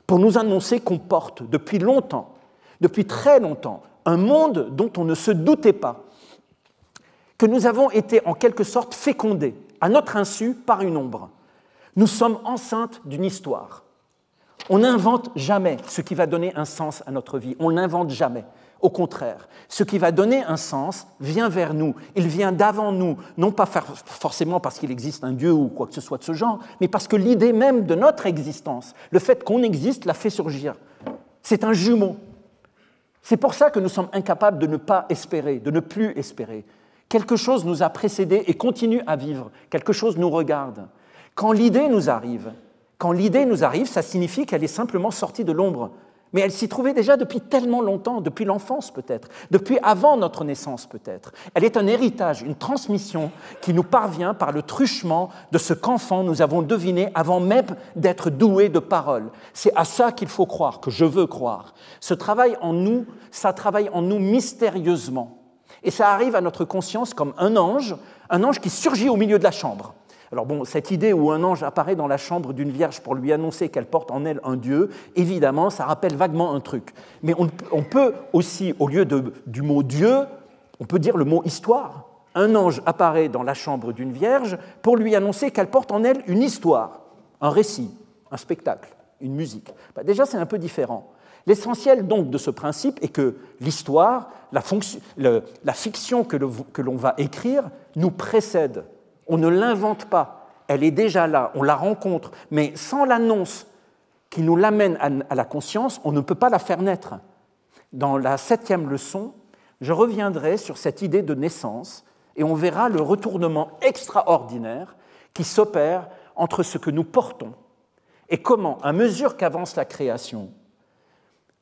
pour nous annoncer qu'on porte depuis longtemps, depuis très longtemps, un monde dont on ne se doutait pas, que nous avons été en quelque sorte fécondés, à notre insu, par une ombre. Nous sommes enceintes d'une histoire. On n'invente jamais ce qui va donner un sens à notre vie, on n'invente jamais. Au contraire, ce qui va donner un sens vient vers nous, il vient d'avant nous, non pas forcément parce qu'il existe un Dieu ou quoi que ce soit de ce genre, mais parce que l'idée même de notre existence, le fait qu'on existe, l'a fait surgir. C'est un jumeau. C'est pour ça que nous sommes incapables de ne pas espérer, de ne plus espérer. Quelque chose nous a précédés et continue à vivre, quelque chose nous regarde. Quand l'idée nous arrive, ça signifie qu'elle est simplement sortie de l'ombre. Mais elle s'y trouvait déjà depuis tellement longtemps, depuis l'enfance peut-être, depuis avant notre naissance peut-être. Elle est un héritage, une transmission qui nous parvient par le truchement de ce qu'enfant nous avons deviné avant même d'être doués de parole. C'est à ça qu'il faut croire, que je veux croire. Ça travaille en nous mystérieusement. Et ça arrive à notre conscience comme un ange qui surgit au milieu de la chambre. Alors bon, cette idée où un ange apparaît dans la chambre d'une vierge pour lui annoncer qu'elle porte en elle un Dieu, évidemment, ça rappelle vaguement un truc. Mais on peut aussi, au lieu du mot Dieu, on peut dire le mot histoire. Un ange apparaît dans la chambre d'une vierge pour lui annoncer qu'elle porte en elle une histoire, un récit, un spectacle, une musique. Déjà, c'est un peu différent. L'essentiel donc de ce principe est que l'histoire, la fiction que l'on va écrire, nous précède. On ne l'invente pas. elle est déjà là, on la rencontre, mais sans l'annonce qui nous l'amène à la conscience, on ne peut pas la faire naître. Dans la 7e leçon, je reviendrai sur cette idée de naissance et on verra le retournement extraordinaire qui s'opère entre ce que nous portons et comment, à mesure qu'avance la création,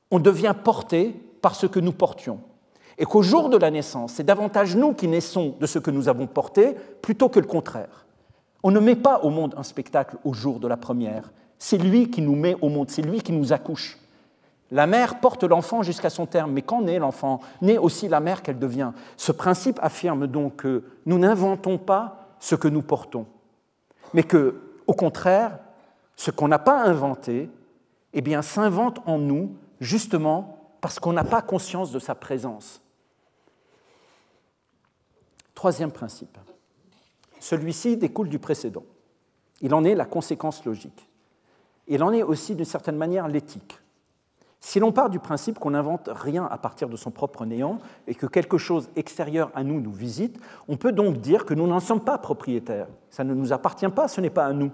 on devient porté par ce que nous portions. Et qu'au jour de la naissance, c'est davantage nous qui naissons de ce que nous avons porté plutôt que le contraire. On ne met pas au monde un spectacle au jour de la première. C'est lui qui nous met au monde, c'est lui qui nous accouche. La mère porte l'enfant jusqu'à son terme, mais quand naît l'enfant, naît aussi la mère qu'elle devient. Ce principe affirme donc que nous n'inventons pas ce que nous portons, mais que, au contraire, ce qu'on n'a pas inventé, eh bien, s'invente en nous justement parce qu'on n'a pas conscience de sa présence. 3e principe. Celui-ci découle du précédent. Il en est la conséquence logique. Il en est aussi, d'une certaine manière, l'éthique. Si l'on part du principe qu'on n'invente rien à partir de son propre néant et que quelque chose extérieur à nous nous visite, on peut donc dire que nous n'en sommes pas propriétaires. Ça ne nous appartient pas, ce n'est pas à nous.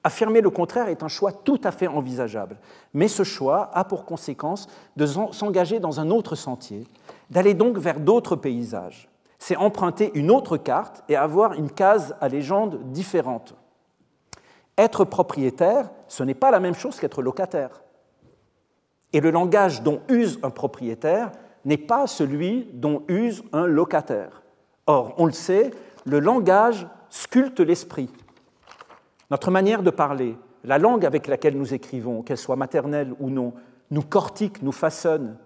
Affirmer le contraire est un choix tout à fait envisageable. Mais ce choix a pour conséquence de s'engager dans un autre sentier, d'aller donc vers d'autres paysages. C'est emprunter une autre carte et avoir une case à légende différente. Être propriétaire, ce n'est pas la même chose qu'être locataire. Et le langage dont use un propriétaire n'est pas celui dont use un locataire. Or, on le sait, le langage sculpte l'esprit. Notre manière de parler, la langue avec laquelle nous écrivons, qu'elle soit maternelle ou non, nous cortique, nous façonne.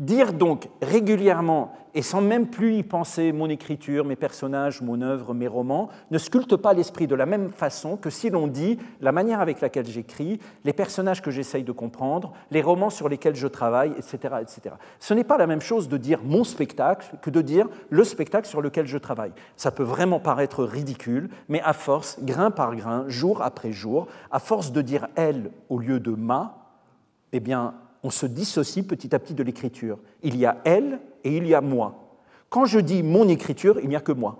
Dire donc régulièrement, et sans même plus y penser, mon écriture, mes personnages, mon œuvre, mes romans, ne sculpte pas l'esprit de la même façon que si l'on dit la manière avec laquelle j'écris, les personnages que j'essaye de comprendre, les romans sur lesquels je travaille, etc., etc. Ce n'est pas la même chose de dire mon spectacle que de dire le spectacle sur lequel je travaille. Ça peut vraiment paraître ridicule, mais à force, grain par grain, jour après jour, à force de dire elle au lieu de ma, eh bien, on se dissocie petit à petit de l'écriture. Il y a elle et il y a moi. Quand je dis mon écriture, il n'y a que moi.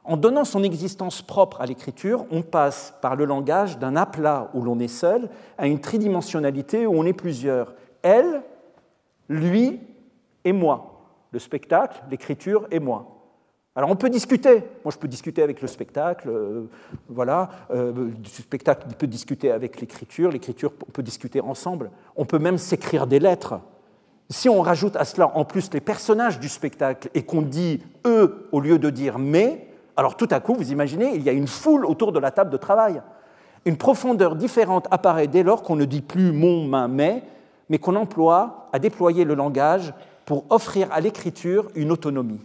En donnant son existence propre à l'écriture, on passe par le langage d'un aplat où l'on est seul à une tridimensionnalité où on est plusieurs. Elle, lui et moi. Le spectacle, l'écriture et moi. Alors on peut discuter. Moi je peux discuter avec le spectacle, le spectacle peut discuter avec l'écriture on peut discuter ensemble. On peut même s'écrire des lettres. Si on rajoute à cela en plus les personnages du spectacle et qu'on dit « eux » au lieu de dire « mais », alors tout à coup, vous imaginez, il y a une foule autour de la table de travail. Une profondeur différente apparaît dès lors qu'on ne dit plus « mon »,« ma »,« mais qu'on emploie à déployer le langage pour offrir à l'écriture une autonomie.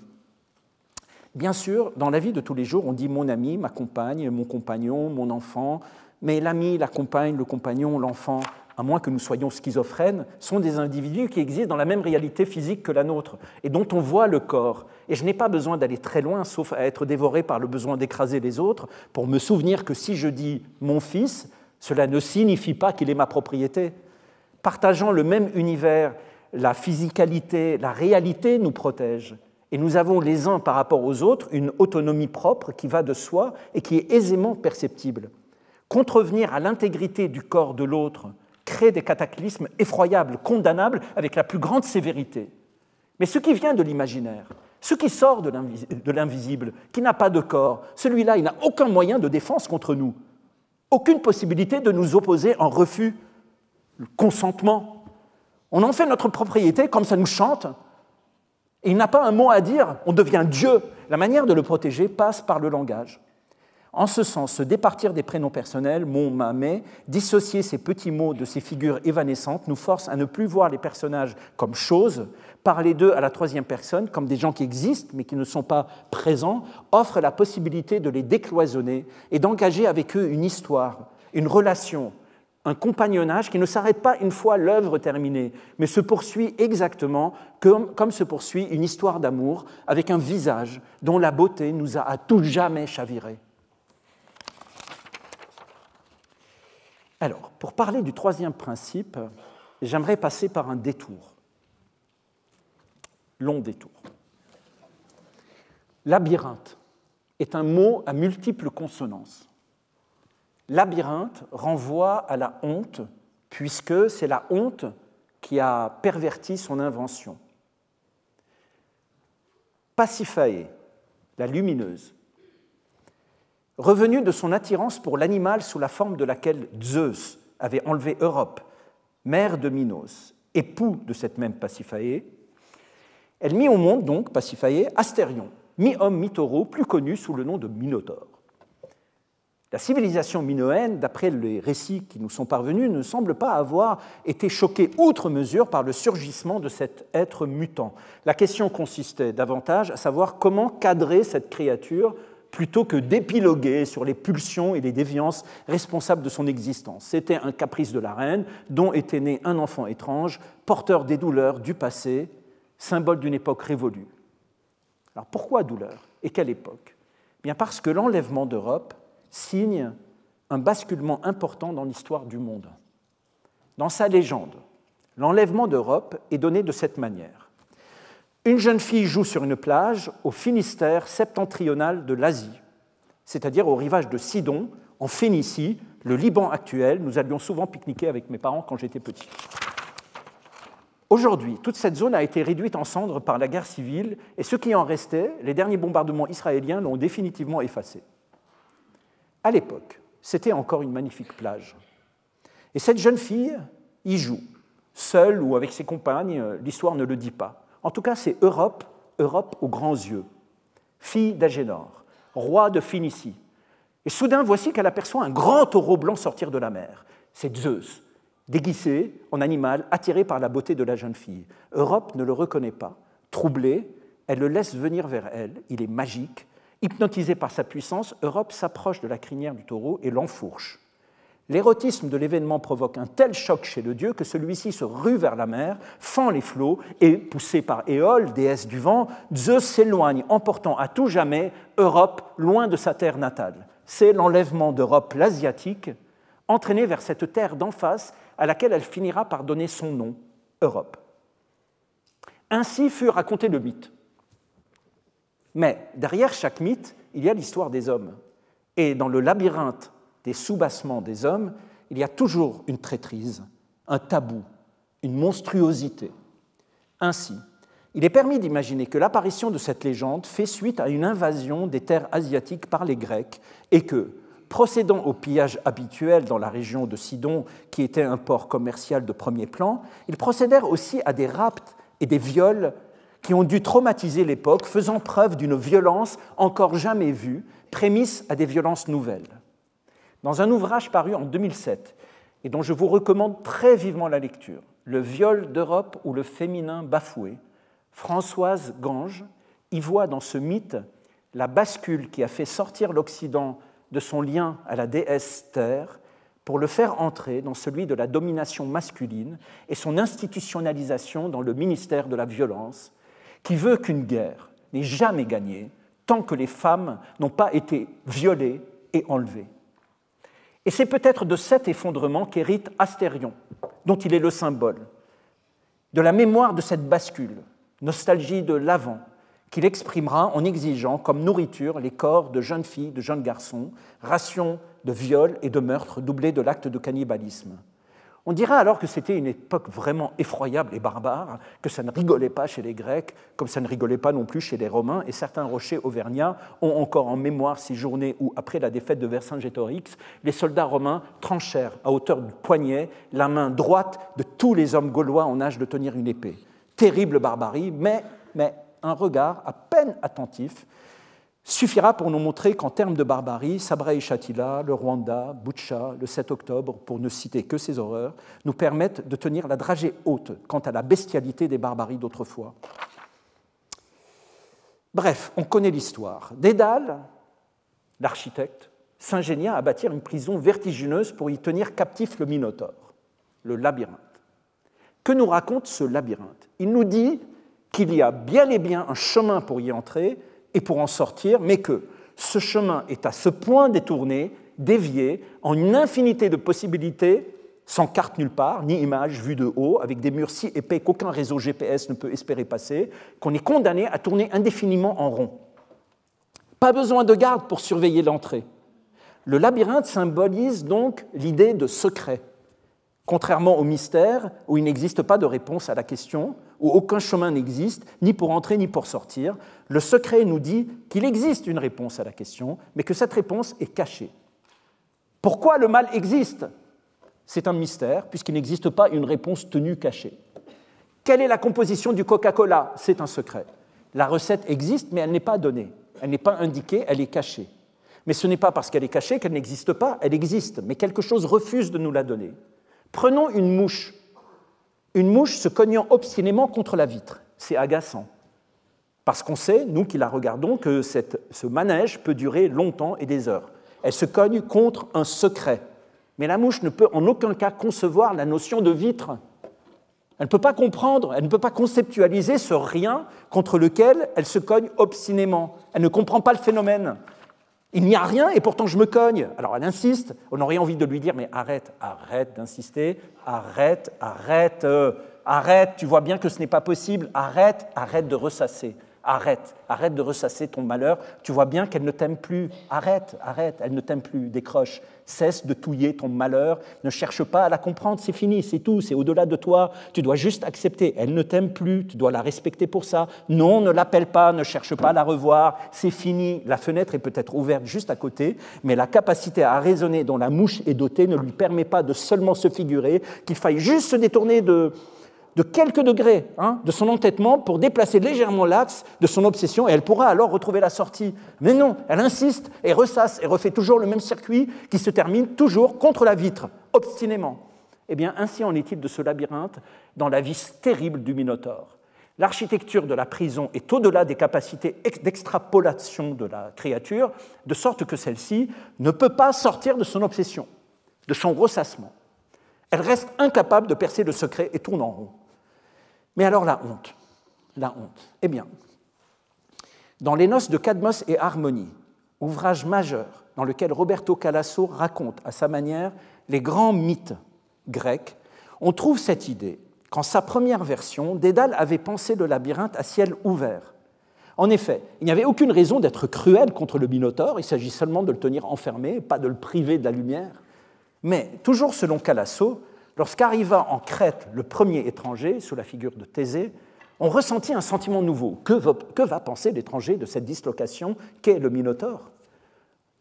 Bien sûr, dans la vie de tous les jours, on dit « mon ami »,« ma compagne »,« mon compagnon »,« mon enfant », mais l'ami, la compagne, le compagnon, l'enfant, à moins que nous soyons schizophrènes, sont des individus qui existent dans la même réalité physique que la nôtre et dont on voit le corps. Et je n'ai pas besoin d'aller très loin, sauf à être dévoré par le besoin d'écraser les autres, pour me souvenir que si je dis « mon fils », cela ne signifie pas qu'il est ma propriété. Partageant le même univers, la physicalité, la réalité nous protège. Et nous avons les uns par rapport aux autres une autonomie propre qui va de soi et qui est aisément perceptible. Contrevenir à l'intégrité du corps de l'autre crée des cataclysmes effroyables, condamnables avec la plus grande sévérité. Mais ce qui vient de l'imaginaire, ce qui sort de l'invisible, qui n'a pas de corps, celui-là, il n'a aucun moyen de défense contre nous, aucune possibilité de nous opposer en refus, le consentement. On en fait notre propriété comme ça nous chante. Et il n'a pas un mot à dire, on devient Dieu. La manière de le protéger passe par le langage. En ce sens, se départir des prénoms personnels, mon, ma, mais, dissocier ces petits mots de ces figures évanescentes nous force à ne plus voir les personnages comme choses, parler d'eux à la troisième personne comme des gens qui existent mais qui ne sont pas présents, offre la possibilité de les décloisonner et d'engager avec eux une histoire, une relation, un compagnonnage qui ne s'arrête pas une fois l'œuvre terminée, mais se poursuit exactement comme se poursuit une histoire d'amour avec un visage dont la beauté nous a à tout jamais chavirés. Alors, pour parler du troisième principe, j'aimerais passer par un détour. Long détour. Labyrinthe est un mot à multiples consonances. labyrinthe renvoie à la honte, puisque c'est la honte qui a perverti son invention. Pasiphae, la lumineuse, revenue de son attirance pour l'animal sous la forme de laquelle Zeus avait enlevé Europe, mère de Minos, époux de cette même Pasiphae, elle mit au monde donc, Pasiphae, Astérion, mi-homme, mi-taureau, plus connu sous le nom de Minotaure. La civilisation minoenne, d'après les récits qui nous sont parvenus, ne semble pas avoir été choquée outre mesure par le surgissement de cet être mutant. La question consistait davantage à savoir comment cadrer cette créature plutôt que d'épiloguer sur les pulsions et les déviances responsables de son existence. C'était un caprice de la reine, dont était né un enfant étrange, porteur des douleurs du passé, symbole d'une époque révolue. Alors pourquoi douleur et quelle époque? Bien parce que l'enlèvement d'Europe signe un basculement important dans l'histoire du monde. Dans sa légende, l'enlèvement d'Europe est donné de cette manière. Une jeune fille joue sur une plage au Finistère septentrional de l'Asie, c'est-à-dire au rivage de Sidon, en Phénicie, le Liban actuel. Nous allions souvent pique-niquer avec mes parents quand j'étais petit. Aujourd'hui, toute cette zone a été réduite en cendres par la guerre civile et ce qui en restait, les derniers bombardements israéliens l'ont définitivement effacé. À l'époque, c'était encore une magnifique plage. Et cette jeune fille y joue, seule ou avec ses compagnes, l'histoire ne le dit pas. En tout cas, c'est Europe, Europe aux grands yeux, fille d'Agénor, roi de Phénicie. Et soudain, voici qu'elle aperçoit un grand taureau blanc sortir de la mer. C'est Zeus, déguisé en animal, attiré par la beauté de la jeune fille. Europe ne le reconnaît pas. Troublée, elle le laisse venir vers elle. Il est magique. Hypnotisée par sa puissance, Europe s'approche de la crinière du taureau et l'enfourche. L'érotisme de l'événement provoque un tel choc chez le dieu que celui-ci se rue vers la mer, fend les flots et, poussé par Éole, déesse du vent, Zeus s'éloigne, emportant à tout jamais Europe loin de sa terre natale. C'est l'enlèvement d'Europe, l'asiatique, entraîné vers cette terre d'en face à laquelle elle finira par donner son nom, Europe. Ainsi fut raconté le mythe. Mais derrière chaque mythe, il y a l'histoire des hommes. Et dans le labyrinthe des soubassements des hommes, il y a toujours une traîtrise, un tabou, une monstruosité. Ainsi, il est permis d'imaginer que l'apparition de cette légende fait suite à une invasion des terres asiatiques par les Grecs et que, procédant au pillage habituel dans la région de Sidon, qui était un port commercial de premier plan, ils procédèrent aussi à des rapts et des viols qui ont dû traumatiser l'époque, faisant preuve d'une violence encore jamais vue, prémisse à des violences nouvelles. Dans un ouvrage paru en 2007, et dont je vous recommande très vivement la lecture, Le viol d'Europe ou le féminin bafoué, Françoise Gange y voit dans ce mythe la bascule qui a fait sortir l'Occident de son lien à la déesse Terre pour le faire entrer dans celui de la domination masculine et son institutionnalisation dans le ministère de la violence, qui veut qu'une guerre n'est jamais gagnée tant que les femmes n'ont pas été violées et enlevées. Et c'est peut-être de cet effondrement qu'hérite Astérion, dont il est le symbole, de la mémoire de cette bascule, nostalgie de l'avant, qu'il exprimera en exigeant comme nourriture les corps de jeunes filles, de jeunes garçons, ration de viols et de meurtres doublés de l'acte de cannibalisme. On dira alors que c'était une époque vraiment effroyable et barbare, que ça ne rigolait pas chez les Grecs, comme ça ne rigolait pas non plus chez les Romains, et certains rochers auvergnats ont encore en mémoire ces journées où, après la défaite de Vercingétorix, les soldats romains tranchèrent à hauteur du poignet la main droite de tous les hommes gaulois en âge de tenir une épée. Terrible barbarie, mais un regard à peine attentif suffira pour nous montrer qu'en termes de barbarie, Sabra et Shatila, le Rwanda, Butcha, le 7 octobre, pour ne citer que ces horreurs, nous permettent de tenir la dragée haute quant à la bestialité des barbaries d'autrefois. Bref, on connaît l'histoire. Dédale, l'architecte, s'ingénia à bâtir une prison vertigineuse pour y tenir captif le Minotaure, le labyrinthe. Que nous raconte ce labyrinthe? Il nous dit qu'il y a bien et bien un chemin pour y entrer et pour en sortir, mais que ce chemin est à ce point détourné, dévié, en une infinité de possibilités, sans carte nulle part, ni image vue de haut, avec des murs si épais qu'aucun réseau GPS ne peut espérer passer, qu'on est condamné à tourner indéfiniment en rond. Pas besoin de garde pour surveiller l'entrée. Le labyrinthe symbolise donc l'idée de secret. Contrairement au mystère, où il n'existe pas de réponse à la question, où aucun chemin n'existe, ni pour entrer ni pour sortir, le secret nous dit qu'il existe une réponse à la question, mais que cette réponse est cachée. Pourquoi le mal existe ? C'est un mystère, puisqu'il n'existe pas une réponse tenue cachée. Quelle est la composition du Coca-Cola ? C'est un secret. La recette existe, mais elle n'est pas donnée. Elle n'est pas indiquée, elle est cachée. Mais ce n'est pas parce qu'elle est cachée qu'elle n'existe pas, elle existe, mais quelque chose refuse de nous la donner. Prenons une mouche se cognant obstinément contre la vitre. C'est agaçant. Parce qu'on sait, nous qui la regardons, que ce manège peut durer longtemps et des heures. Elle se cogne contre un secret. Mais la mouche ne peut en aucun cas concevoir la notion de vitre. Elle ne peut pas comprendre, elle ne peut pas conceptualiser ce rien contre lequel elle se cogne obstinément. Elle ne comprend pas le phénomène. Il n'y a rien et pourtant je me cogne. Alors elle insiste, on aurait envie de lui dire mais arrête d'insister, arrête, tu vois bien que ce n'est pas possible, arrête de ressasser, arrête de ressasser ton malheur, tu vois bien qu'elle ne t'aime plus, arrête, elle ne t'aime plus, décroche, cesse de touiller ton malheur, ne cherche pas à la comprendre, c'est fini, c'est tout, c'est au-delà de toi, tu dois juste accepter, elle ne t'aime plus, tu dois la respecter pour ça, non, ne l'appelle pas, ne cherche pas à la revoir, c'est fini, la fenêtre est peut-être ouverte juste à côté, mais la capacité à raisonner dont la mouche est dotée ne lui permet pas de seulement se figurer qu'il faille juste se détourner de quelques degrés de son entêtement pour déplacer légèrement l'axe de son obsession et elle pourra alors retrouver la sortie. Mais non, elle insiste et ressasse et refait toujours le même circuit qui se termine toujours contre la vitre, obstinément. Eh bien, ainsi en est-il de ce labyrinthe dans la vie terrible du Minotaure. L'architecture de la prison est au-delà des capacités d'extrapolation de la créature, de sorte que celle-ci ne peut pas sortir de son obsession, de son ressassement. Elle reste incapable de percer le secret et tourne en rond. Mais alors la honte. Eh bien, dans Les Noces de Cadmos et Harmonie, ouvrage majeur dans lequel Roberto Calasso raconte à sa manière les grands mythes grecs, on trouve cette idée qu'en sa première version, Dédale avait pensé le labyrinthe à ciel ouvert. En effet, il n'y avait aucune raison d'être cruel contre le Minotaure, il s'agit seulement de le tenir enfermé, pas de le priver de la lumière. Mais, toujours selon Calasso, lorsqu'arriva en Crète le premier étranger, sous la figure de Thésée, on ressentit un sentiment nouveau. Que va penser l'étranger de cette dislocation qu'est le Minotaure ?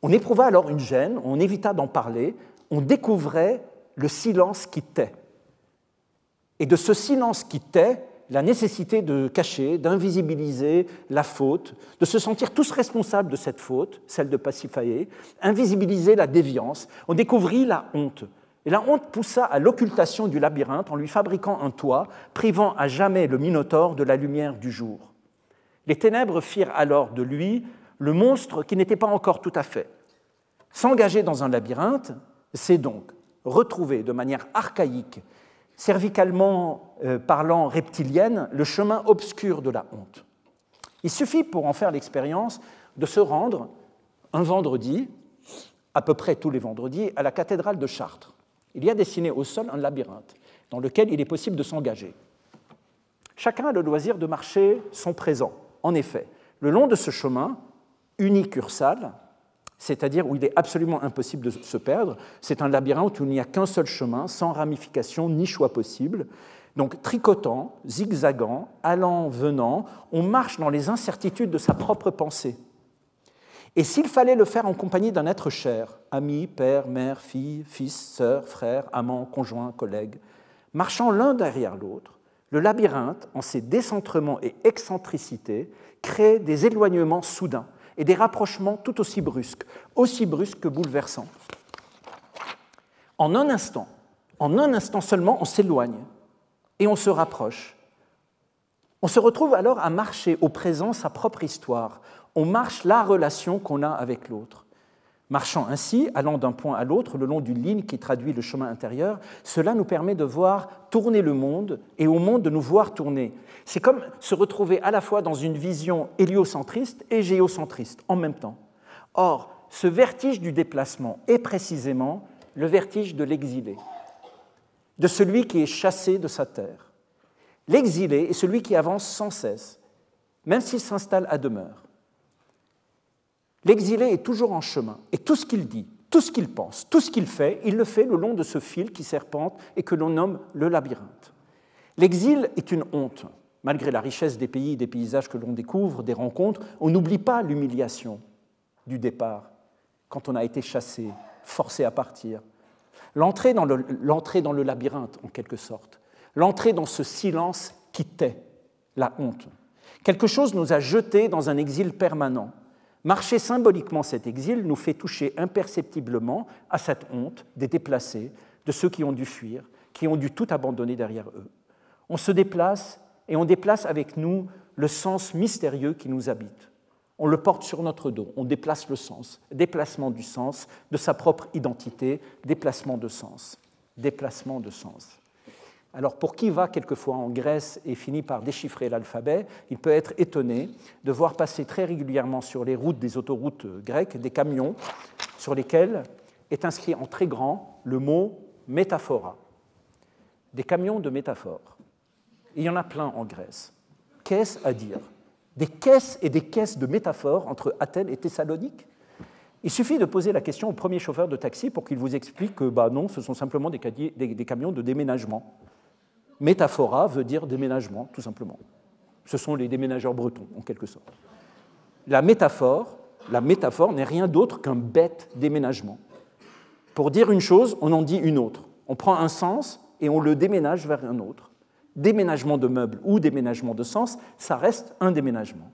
On éprouva alors une gêne, on évita d'en parler, on découvrait le silence qui tait. Et de ce silence qui tait, la nécessité de cacher, d'invisibiliser la faute, de se sentir tous responsables de cette faute, celle de Pasiphae, invisibiliser la déviance, on découvrit la honte. Et la honte poussa à l'occultation du labyrinthe en lui fabriquant un toit, privant à jamais le Minotaure de la lumière du jour. Les ténèbres firent alors de lui le monstre qui n'était pas encore tout à fait. S'engager dans un labyrinthe, c'est donc retrouver de manière archaïque, cervicalement parlant reptilienne, le chemin obscur de la honte. Il suffit pour en faire l'expérience de se rendre un vendredi, à peu près tous les vendredis, à la cathédrale de Chartres. Il y a dessiné au sol un labyrinthe dans lequel il est possible de s'engager. Chacun a le loisir de marcher son présent. En effet, le long de ce chemin unicursal, c'est-à-dire où il est absolument impossible de se perdre, c'est un labyrinthe où il n'y a qu'un seul chemin, sans ramification ni choix possible. Donc, tricotant, zigzagant, allant, venant, on marche dans les incertitudes de sa propre pensée. Et s'il fallait le faire en compagnie d'un être cher, ami, père, mère, fille, fils, sœur, frère, amant, conjoint, collègue, marchant l'un derrière l'autre, le labyrinthe, en ses décentrements et excentricités, crée des éloignements soudains et des rapprochements tout aussi brusques que bouleversants. En un instant seulement, on s'éloigne et on se rapproche. On se retrouve alors à marcher au présent sa propre histoire. On marche la relation qu'on a avec l'autre. Marchant ainsi, allant d'un point à l'autre, le long d'une ligne qui traduit le chemin intérieur, cela nous permet de voir tourner le monde et au monde de nous voir tourner. C'est comme se retrouver à la fois dans une vision héliocentriste et géocentriste en même temps. Or, ce vertige du déplacement est précisément le vertige de l'exilé, de celui qui est chassé de sa terre. L'exilé est celui qui avance sans cesse, même s'il s'installe à demeure. L'exilé est toujours en chemin, et tout ce qu'il dit, Tout ce qu'il pense, tout ce qu'il fait, il le fait le long de ce fil qui serpente et que l'on nomme le labyrinthe. L'exil est une honte. Malgré la richesse des pays, des paysages que l'on découvre, des rencontres, on n'oublie pas l'humiliation du départ, quand on a été chassé, forcé à partir. L'entrée dans le labyrinthe, en quelque sorte. L'entrée dans ce silence qui tait, la honte. Quelque chose nous a jetés dans un exil permanent. Marcher symboliquement cet exil nous fait toucher imperceptiblement à cette honte des déplacés, de ceux qui ont dû fuir, qui ont dû tout abandonner derrière eux. On se déplace et on déplace avec nous le sens mystérieux qui nous habite. On le porte sur notre dos, on déplace le sens, déplacement du sens, de sa propre identité, déplacement de sens, déplacement de sens. Alors pour qui va quelquefois en Grèce et finit par déchiffrer l'alphabet, il peut être étonné de voir passer très régulièrement sur les routes des autoroutes grecques des camions sur lesquels est inscrit en très grand le mot métaphora. Des camions de métaphores. Il y en a plein en Grèce. Qu'est-ce à dire ? Des caisses et des caisses de métaphores entre Athènes et Thessalonique ? Il suffit de poser la question au premier chauffeur de taxi pour qu'il vous explique que non, ce sont simplement des camions de déménagement. Métaphora veut dire déménagement, tout simplement. Ce sont les déménageurs bretons, en quelque sorte. La métaphore n'est rien d'autre qu'un bête déménagement. Pour dire une chose, on en dit une autre. On prend un sens et on le déménage vers un autre. Déménagement de meubles ou déménagement de sens, ça reste un déménagement.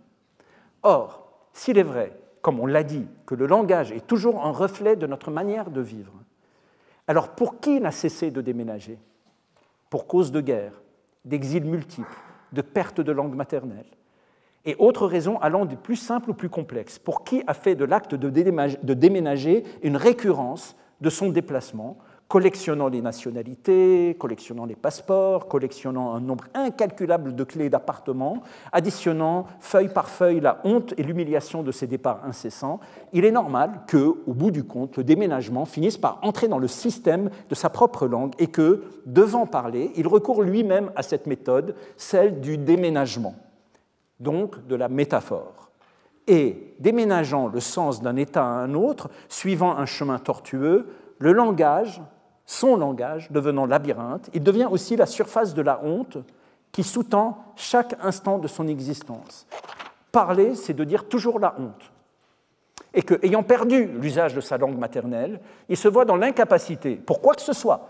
Or, s'il est vrai, comme on l'a dit, que le langage est toujours un reflet de notre manière de vivre, alors pour qui n'a cessé de déménager ? Pour cause de guerre, d'exil multiples, de perte de langue maternelle, et autres raisons allant du plus simple au plus complexe. Pour qui a fait de l'acte de déménager une récurrence de son déplacement, collectionnant les nationalités, collectionnant les passeports, collectionnant un nombre incalculable de clés d'appartements, additionnant feuille par feuille la honte et l'humiliation de ces départs incessants, il est normal que, au bout du compte, le déménagement finisse par entrer dans le système de sa propre langue et que, devant parler, il recourt lui-même à cette méthode, celle du déménagement, donc de la métaphore. Et, déménageant le sens d'un état à un autre, suivant un chemin tortueux, le langage, son langage, devenant labyrinthe, il devient aussi la surface de la honte qui sous-tend chaque instant de son existence. Parler, c'est de dire toujours la honte. Et que, ayant perdu l'usage de sa langue maternelle, il se voit dans l'incapacité, pour quoi que ce soit,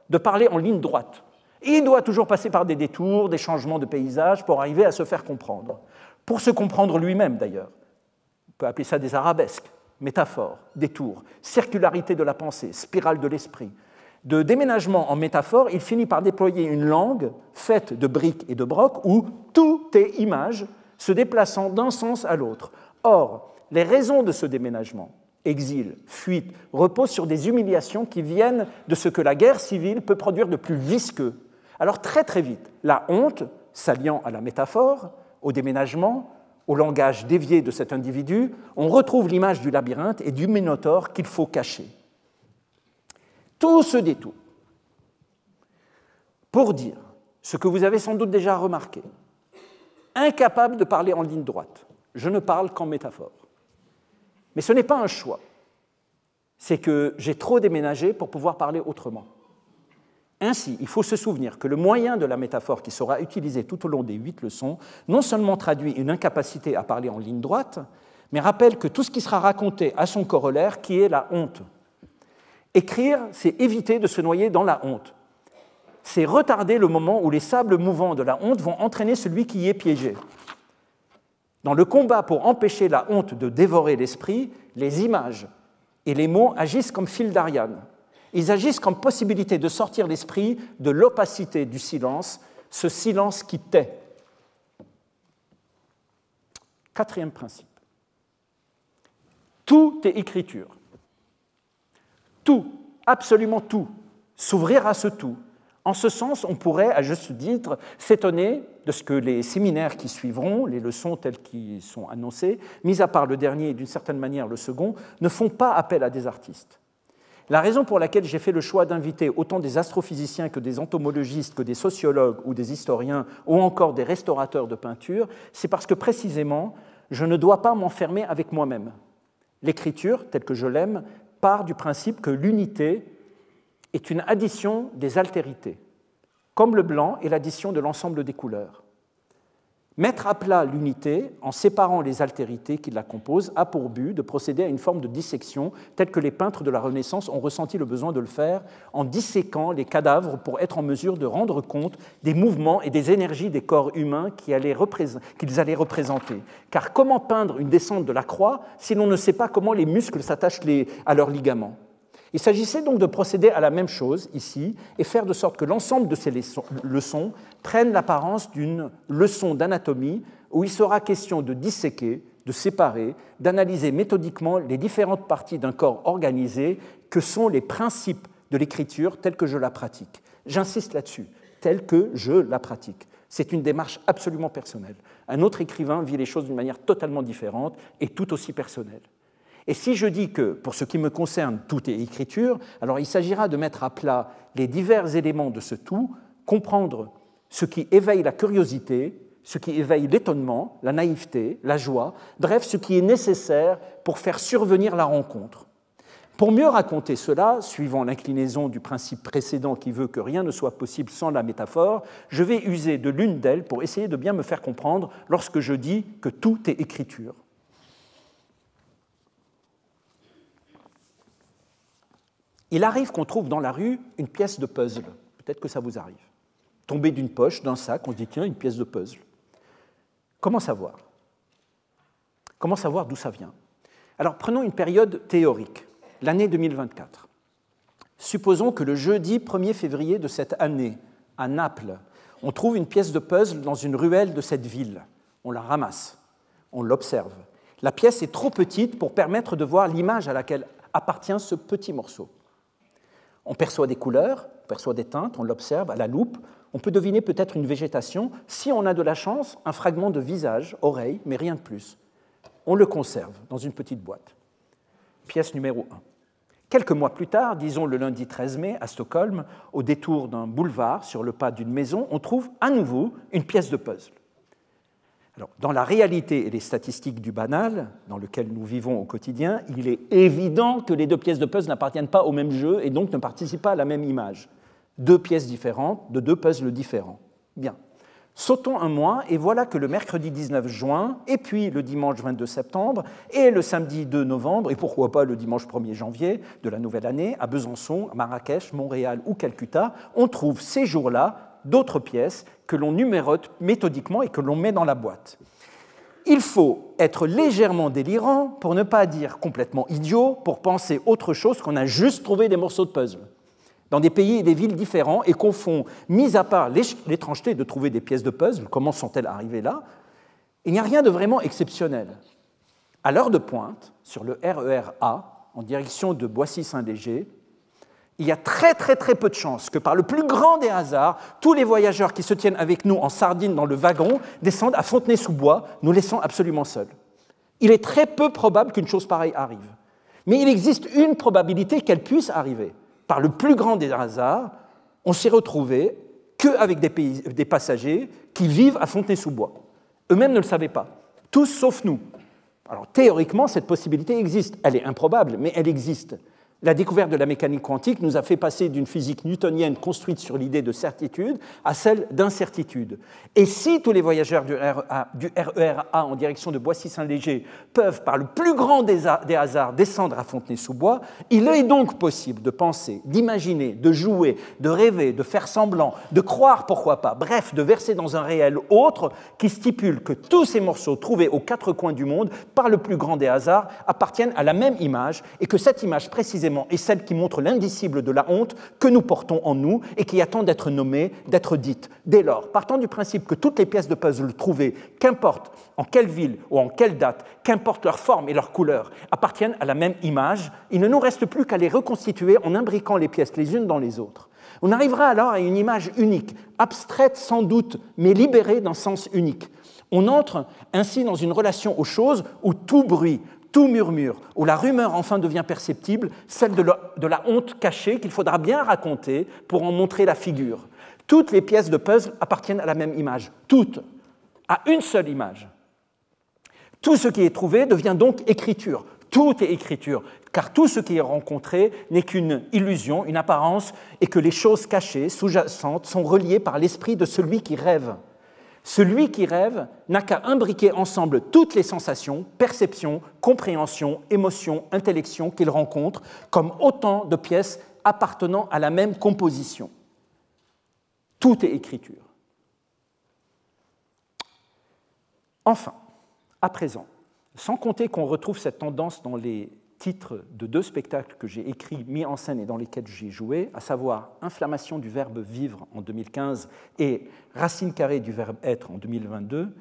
de parler en ligne droite. Et il doit toujours passer par des détours, des changements de paysage pour arriver à se faire comprendre. Pour se comprendre lui-même, d'ailleurs. On peut appeler ça des arabesques. Métaphore, détour, circularité de la pensée, spirale de l'esprit. De déménagement en métaphore, il finit par déployer une langue faite de briques et de brocs où tout est image se déplaçant d'un sens à l'autre. Or, les raisons de ce déménagement, exil, fuite, reposent sur des humiliations qui viennent de ce que la guerre civile peut produire de plus visqueux. Alors très très vite, la honte, s'alliant à la métaphore, au déménagement, au langage dévié de cet individu, on retrouve l'image du labyrinthe et du minotaure qu'il faut cacher. Tout ce détour pour dire ce que vous avez sans doute déjà remarqué, incapable de parler en ligne droite, je ne parle qu'en métaphore. Mais ce n'est pas un choix, c'est que j'ai trop déménagé pour pouvoir parler autrement. Ainsi, il faut se souvenir que le moyen de la métaphore qui sera utilisé tout au long des 8 leçons non seulement traduit une incapacité à parler en ligne droite, mais rappelle que tout ce qui sera raconté a son corollaire qui est la honte. Écrire, c'est éviter de se noyer dans la honte. C'est retarder le moment où les sables mouvants de la honte vont entraîner celui qui y est piégé. Dans le combat pour empêcher la honte de dévorer l'esprit, les images et les mots agissent comme fil d'Ariane. Ils agissent comme possibilité de sortir l'esprit de l'opacité du silence, ce silence qui tait. Quatrième principe. Tout est écriture. Tout, absolument tout, s'ouvrir à ce tout. En ce sens, on pourrait, à juste titre, s'étonner de ce que les séminaires qui suivront, les leçons telles qu'elles sont annoncées, mis à part le dernier et d'une certaine manière le second, ne font pas appel à des artistes. La raison pour laquelle j'ai fait le choix d'inviter autant des astrophysiciens que des entomologistes, que des sociologues ou des historiens, ou encore des restaurateurs de peinture, c'est parce que précisément, je ne dois pas m'enfermer avec moi-même. L'écriture, telle que je l'aime, part du principe que l'unité est une addition des altérités, comme le blanc est l'addition de l'ensemble des couleurs. Mettre à plat l'unité, en séparant les altérités qui la composent, a pour but de procéder à une forme de dissection, telle que les peintres de la Renaissance ont ressenti le besoin de le faire, en disséquant les cadavres pour être en mesure de rendre compte des mouvements et des énergies des corps humains qu'ils allaient représenter. Car comment peindre une descente de la croix si l'on ne sait pas comment les muscles s'attachent à leurs ligaments ? Il s'agissait donc de procéder à la même chose ici et faire de sorte que l'ensemble de ces leçons prennent l'apparence d'une leçon d'anatomie où il sera question de disséquer, de séparer, d'analyser méthodiquement les différentes parties d'un corps organisé que sont les principes de l'écriture telle que je la pratique. J'insiste là-dessus, telle que je la pratique. C'est une démarche absolument personnelle. Un autre écrivain vit les choses d'une manière totalement différente et tout aussi personnelle. Et si je dis que, pour ce qui me concerne, tout est écriture, alors il s'agira de mettre à plat les divers éléments de ce tout, comprendre ce qui éveille la curiosité, ce qui éveille l'étonnement, la naïveté, la joie, bref, ce qui est nécessaire pour faire survenir la rencontre. Pour mieux raconter cela, suivant l'inclinaison du principe précédent qui veut que rien ne soit possible sans la métaphore, je vais user de l'une d'elles pour essayer de bien me faire comprendre lorsque je dis que tout est écriture. Il arrive qu'on trouve dans la rue une pièce de puzzle. Peut-être que ça vous arrive. Tomber d'une poche, d'un sac, on se dit tiens, une pièce de puzzle. Comment savoir ? Comment savoir d'où ça vient ? Alors prenons une période théorique, l'année 2024. Supposons que le jeudi 1er février de cette année, à Naples, on trouve une pièce de puzzle dans une ruelle de cette ville. On la ramasse, on l'observe. La pièce est trop petite pour permettre de voir l'image à laquelle appartient ce petit morceau. On perçoit des couleurs, on perçoit des teintes, on l'observe à la loupe, on peut deviner peut-être une végétation, si on a de la chance, un fragment de visage, oreille, mais rien de plus. On le conserve dans une petite boîte. Pièce numéro 1. Quelques mois plus tard, disons le lundi 13 mai, à Stockholm, au détour d'un boulevard, sur le pas d'une maison, on trouve à nouveau une pièce de puzzle. Alors, dans la réalité et les statistiques du banal, dans lequel nous vivons au quotidien, il est évident que les deux pièces de puzzle n'appartiennent pas au même jeu et donc ne participent pas à la même image. Deux pièces différentes de deux puzzles différents. Bien. Sautons un mois et voilà que le mercredi 19 juin, et puis le dimanche 22 septembre, et le samedi 2 novembre, et pourquoi pas le dimanche 1er janvier de la nouvelle année, à Besançon, à Marrakech, Montréal ou Calcutta, on trouve ces jours-là d'autres pièces que l'on numérote méthodiquement et que l'on met dans la boîte. Il faut être légèrement délirant, pour ne pas dire complètement idiot, pour penser autre chose qu'on a juste trouvé des morceaux de puzzle. Dans des pays et des villes différents, et qu'on fond, mis à part l'étrangeté de trouver des pièces de puzzle, comment sont-elles arrivées là, il n'y a rien de vraiment exceptionnel. À l'heure de pointe, sur le RER A, en direction de Boissy-Saint-Léger, il y a très peu de chances que par le plus grand des hasards, tous les voyageurs qui se tiennent avec nous en sardine dans le wagon descendent à Fontenay-sous-Bois, nous laissant absolument seuls. Il est très peu probable qu'une chose pareille arrive. Mais il existe une probabilité qu'elle puisse arriver. Par le plus grand des hasards, on s'est retrouvé qu'avec des passagers qui vivent à Fontenay-sous-Bois. Eux-mêmes ne le savaient pas, tous sauf nous. Alors théoriquement, cette possibilité existe. Elle est improbable, mais elle existe. La découverte de la mécanique quantique nous a fait passer d'une physique newtonienne construite sur l'idée de certitude à celle d'incertitude. Et si tous les voyageurs du RER A en direction de Boissy-Saint-Léger peuvent, par le plus grand des hasards, descendre à Fontenay-sous-Bois, il est donc possible de penser, d'imaginer, de jouer, de rêver, de faire semblant, de croire, pourquoi pas, bref, de verser dans un réel autre qui stipule que tous ces morceaux trouvés aux quatre coins du monde, par le plus grand des hasards, appartiennent à la même image et que cette image précisément est celle qui montre l'indicible de la honte que nous portons en nous et qui attend d'être nommée, d'être dite. Dès lors, partant du principe que toutes les pièces de puzzle trouvées, qu'importe en quelle ville ou en quelle date, qu'importe leur forme et leur couleur, appartiennent à la même image, il ne nous reste plus qu'à les reconstituer en imbriquant les pièces les unes dans les autres. On arrivera alors à une image unique, abstraite sans doute, mais libérée d'un sens unique. On entre ainsi dans une relation aux choses où tout bruit, tout murmure, où la rumeur enfin devient perceptible, celle de la honte cachée qu'il faudra bien raconter pour en montrer la figure. Toutes les pièces de puzzle appartiennent à la même image, toutes, à une seule image. Tout ce qui est trouvé devient donc écriture. Tout est écriture, car tout ce qui est rencontré n'est qu'une illusion, une apparence, et que les choses cachées, sous-jacentes, sont reliées par l'esprit de celui qui rêve. Celui qui rêve n'a qu'à imbriquer ensemble toutes les sensations, perceptions, compréhensions, émotions, intellections qu'il rencontre comme autant de pièces appartenant à la même composition. Tout est écriture. Enfin, à présent, sans compter qu'on retrouve cette tendance dans les titres de 2 spectacles que j'ai écrits, mis en scène et dans lesquels j'ai joué, à savoir Inflammation du verbe vivre en 2015 et Racine carrée du verbe être en 2022,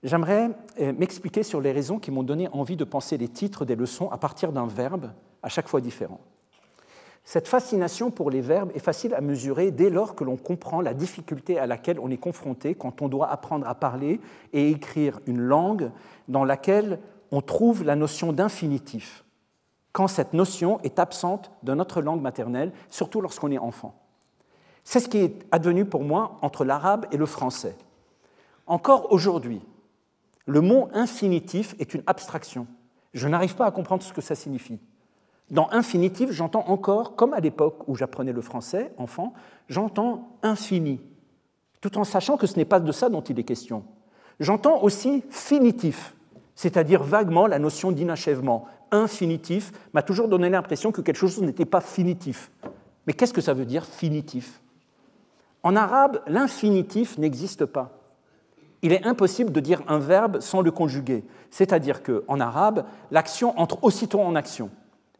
j'aimerais m'expliquer sur les raisons qui m'ont donné envie de penser les titres des leçons à partir d'un verbe à chaque fois différent. Cette fascination pour les verbes est facile à mesurer dès lors que l'on comprend la difficulté à laquelle on est confronté quand on doit apprendre à parler et écrire une langue dans laquelle on trouve la notion d'infinitif, quand cette notion est absente de notre langue maternelle, surtout lorsqu'on est enfant. C'est ce qui est advenu pour moi entre l'arabe et le français. Encore aujourd'hui, le mot infinitif est une abstraction. Je n'arrive pas à comprendre ce que ça signifie. Dans infinitif, j'entends encore, comme à l'époque où j'apprenais le français, enfant, j'entends infini, tout en sachant que ce n'est pas de ça dont il est question. J'entends aussi finitif, c'est-à-dire vaguement la notion d'inachèvement. Infinitif m'a toujours donné l'impression que quelque chose n'était pas finitif. Mais qu'est-ce que ça veut dire, finitif ? En arabe, l'infinitif n'existe pas. Il est impossible de dire un verbe sans le conjuguer, c'est-à-dire qu'en arabe, l'action entre aussitôt en action.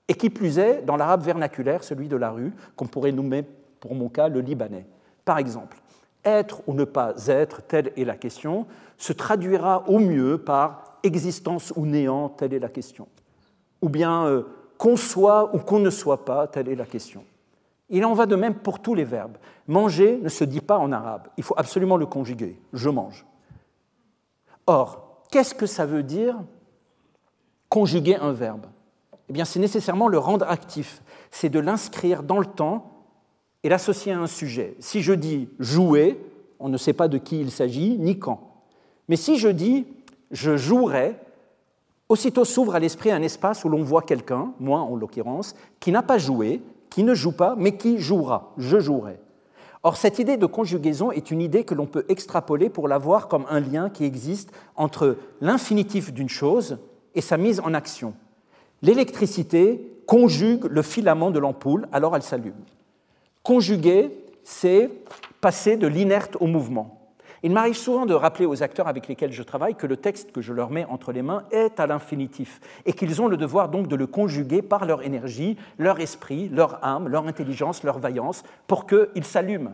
Et qui plus est, dans l'arabe vernaculaire, celui de la rue, qu'on pourrait nommer, pour mon cas, le libanais. Par exemple, être ou ne pas être, telle est la question, se traduira au mieux par existence ou néant, telle est la question. Ou bien qu'on soit ou qu'on ne soit pas, telle est la question. Il en va de même pour tous les verbes. Manger ne se dit pas en arabe, il faut absolument le conjuguer, je mange. Or, qu'est-ce que ça veut dire conjuguer un verbe ? Eh bien, c'est nécessairement le rendre actif, c'est de l'inscrire dans le temps et l'associer à un sujet. Si je dis « jouer », on ne sait pas de qui il s'agit, ni quand. Mais si je dis « je jouerai », aussitôt s'ouvre à l'esprit un espace où l'on voit quelqu'un, moi en l'occurrence, qui n'a pas joué, qui ne joue pas, mais qui jouera, je jouerai. Or, cette idée de conjugaison est une idée que l'on peut extrapoler pour la voir comme un lien qui existe entre l'infinitif d'une chose et sa mise en action. L'électricité conjugue le filament de l'ampoule, alors elle s'allume. Conjuguer, c'est passer de l'inerte au mouvement. Il m'arrive souvent de rappeler aux acteurs avec lesquels je travaille que le texte que je leur mets entre les mains est à l'infinitif et qu'ils ont le devoir donc de le conjuguer par leur énergie, leur esprit, leur âme, leur intelligence, leur vaillance, pour qu'il s'allume.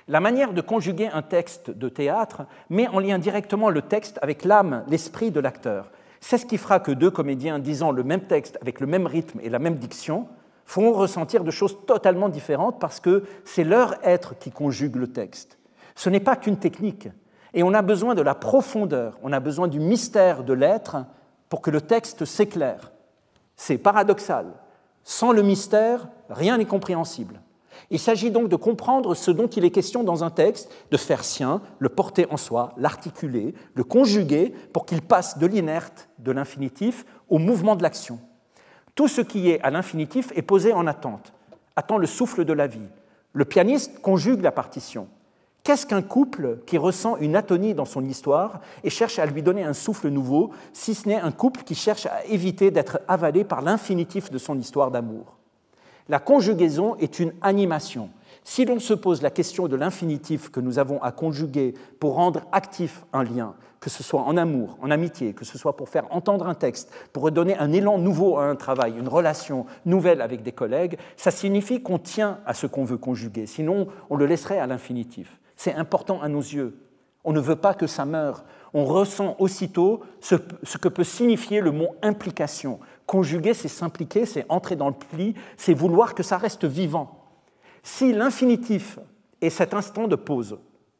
La manière de conjuguer un texte de théâtre met en lien directement le texte avec l'âme, l'esprit de l'acteur. C'est ce qui fera que 2 comédiens disant le même texte avec le même rythme et la même diction feront ressentir de choses totalement différentes parce que c'est leur être qui conjugue le texte. Ce n'est pas qu'une technique. Et on a besoin de la profondeur, on a besoin du mystère de l'être pour que le texte s'éclaire. C'est paradoxal. Sans le mystère, rien n'est compréhensible. Il s'agit donc de comprendre ce dont il est question dans un texte, de faire sien, le porter en soi, l'articuler, le conjuguer pour qu'il passe de l'inerte, de l'infinitif, au mouvement de l'action. Tout ce qui est à l'infinitif est posé en attente, attend le souffle de la vie. Le pianiste conjugue la partition. Qu'est-ce qu'un couple qui ressent une atonie dans son histoire et cherche à lui donner un souffle nouveau, si ce n'est un couple qui cherche à éviter d'être avalé par l'infinitif de son histoire d'amour ? La conjugaison est une animation. Si l'on se pose la question de l'infinitif que nous avons à conjuguer pour rendre actif un lien, que ce soit en amour, en amitié, que ce soit pour faire entendre un texte, pour redonner un élan nouveau à un travail, une relation nouvelle avec des collègues, ça signifie qu'on tient à ce qu'on veut conjuguer, sinon on le laisserait à l'infinitif. C'est important à nos yeux. On ne veut pas que ça meure. On ressent aussitôt ce que peut signifier le mot implication. Conjuguer, c'est s'impliquer, c'est entrer dans le pli, c'est vouloir que ça reste vivant. Si l'infinitif est cet instant de pause,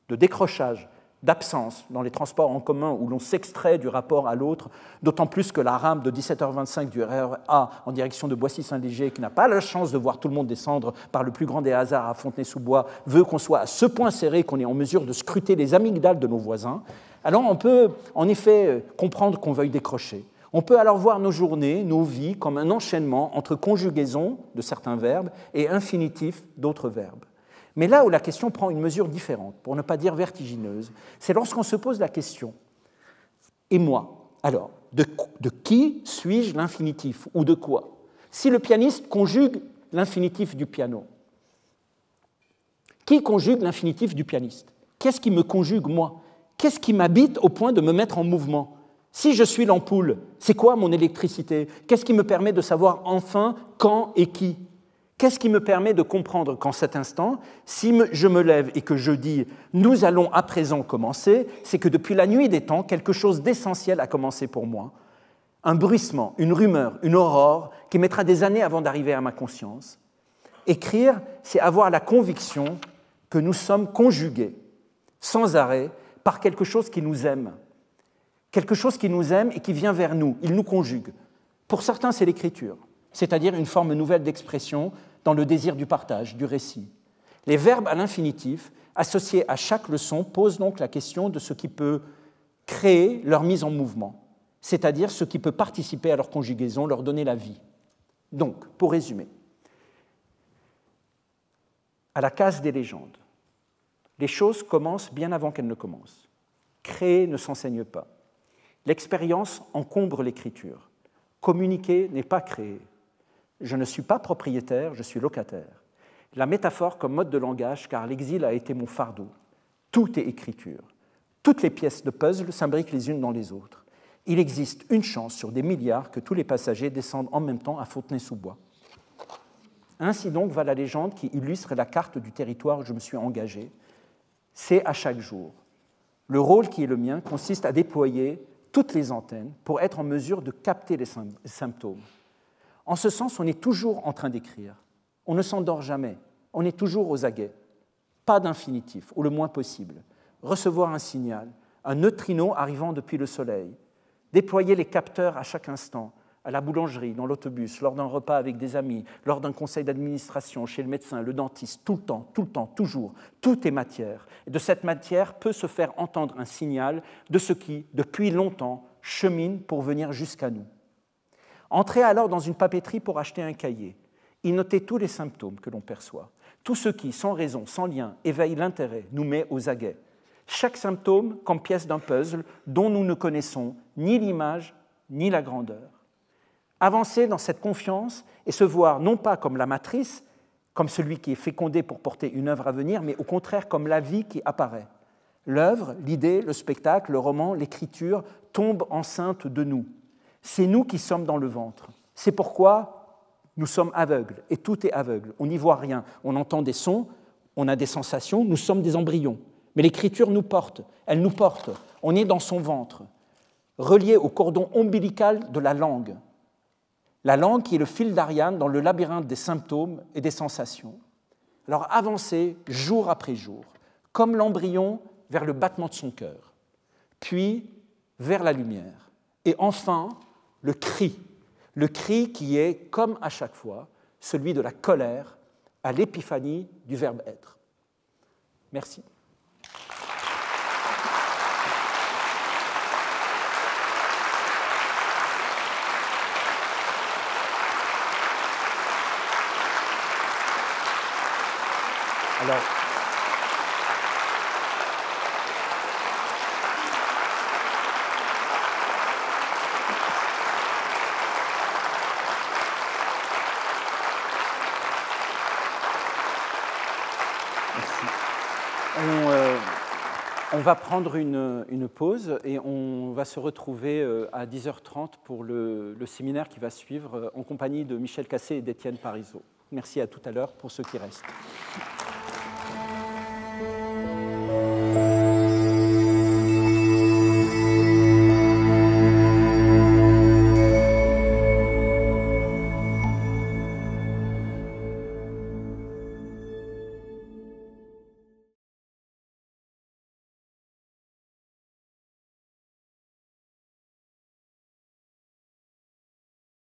de décrochage, d'absence dans les transports en commun où l'on s'extrait du rapport à l'autre, d'autant plus que la rame de 17h25 du RER A en direction de Boissy-Saint-Léger, qui n'a pas la chance de voir tout le monde descendre par le plus grand des hasards à Fontenay-sous-Bois, veut qu'on soit à ce point serré qu'on est en mesure de scruter les amygdales de nos voisins, alors on peut en effet comprendre qu'on veuille décrocher. On peut alors voir nos journées, nos vies, comme un enchaînement entre conjugaisons de certains verbes et infinitifs d'autres verbes. Mais là où la question prend une mesure différente, pour ne pas dire vertigineuse, c'est lorsqu'on se pose la question « Et moi ?» Alors, de qui suis-je l'infinitif ou de quoi? Si le pianiste conjugue l'infinitif du piano, qui conjugue l'infinitif du pianiste? Qu'est-ce qui me conjugue, moi? Qu'est-ce qui m'habite au point de me mettre en mouvement? Si je suis l'ampoule, c'est quoi mon électricité? Qu'est-ce qui me permet de savoir enfin quand et qui? Qu'est-ce qui me permet de comprendre qu'en cet instant, si je me lève et que je dis « nous allons à présent commencer », c'est que depuis la nuit des temps, quelque chose d'essentiel a commencé pour moi. Un bruissement, une rumeur, une aurore qui mettra des années avant d'arriver à ma conscience. Écrire, c'est avoir la conviction que nous sommes conjugués, sans arrêt, par quelque chose qui nous aime. Quelque chose qui nous aime et qui vient vers nous, il nous conjugue. Pour certains, c'est l'écriture, c'est-à-dire une forme nouvelle d'expression dans le désir du partage, du récit. Les verbes à l'infinitif, associés à chaque leçon, posent donc la question de ce qui peut créer leur mise en mouvement, c'est-à-dire ce qui peut participer à leur conjugaison, leur donner la vie. Donc, pour résumer, à la case des légendes, les choses commencent bien avant qu'elles ne commencent. Créer ne s'enseigne pas. L'expérience encombre l'écriture. Communiquer n'est pas créer. Je ne suis pas propriétaire, je suis locataire. La métaphore comme mode de langage, car l'exil a été mon fardeau. Tout est écriture. Toutes les pièces de puzzle s'imbriquent les unes dans les autres. Il existe une chance sur des milliards que tous les passagers descendent en même temps à Fontenay-sous-Bois. Ainsi donc va la légende qui illustre la carte du territoire où je me suis engagé. C'est à chaque jour. Le rôle qui est le mien consiste à déployer toutes les antennes pour être en mesure de capter les symptômes. En ce sens, on est toujours en train d'écrire. On ne s'endort jamais. On est toujours aux aguets. Pas d'infinitif, ou le moins possible. Recevoir un signal, un neutrino arrivant depuis le soleil. Déployer les capteurs à chaque instant, à la boulangerie, dans l'autobus, lors d'un repas avec des amis, lors d'un conseil d'administration, chez le médecin, le dentiste, tout le temps, toujours. Tout est matière. Et de cette matière peut se faire entendre un signal de ce qui, depuis longtemps, chemine pour venir jusqu'à nous. Entrez alors dans une papeterie pour acheter un cahier. Y notez tous les symptômes que l'on perçoit. Tout ce qui, sans raison, sans lien, éveille l'intérêt, nous met aux aguets. Chaque symptôme comme pièce d'un puzzle dont nous ne connaissons ni l'image ni la grandeur. Avancer dans cette confiance et se voir non pas comme la matrice, comme celui qui est fécondé pour porter une œuvre à venir, mais au contraire comme la vie qui apparaît. L'œuvre, l'idée, le spectacle, le roman, l'écriture tombent enceintes de nous. C'est nous qui sommes dans le ventre. C'est pourquoi nous sommes aveugles, et tout est aveugle. On n'y voit rien. On entend des sons, on a des sensations, nous sommes des embryons. Mais l'écriture nous porte, elle nous porte. On est dans son ventre, relié au cordon ombilical de la langue. La langue qui est le fil d'Ariane dans le labyrinthe des symptômes et des sensations. Alors avancez jour après jour, comme l'embryon vers le battement de son cœur, puis vers la lumière. Et enfin, le cri qui est, comme à chaque fois, celui de la colère à l'épiphanie du verbe être. Merci. Alors, on va prendre une pause et on va se retrouver à 10h30 pour le séminaire qui va suivre en compagnie de Michel Cassé et d'Étienne Parizeau. Merci à tout à l'heure pour ceux qui restent.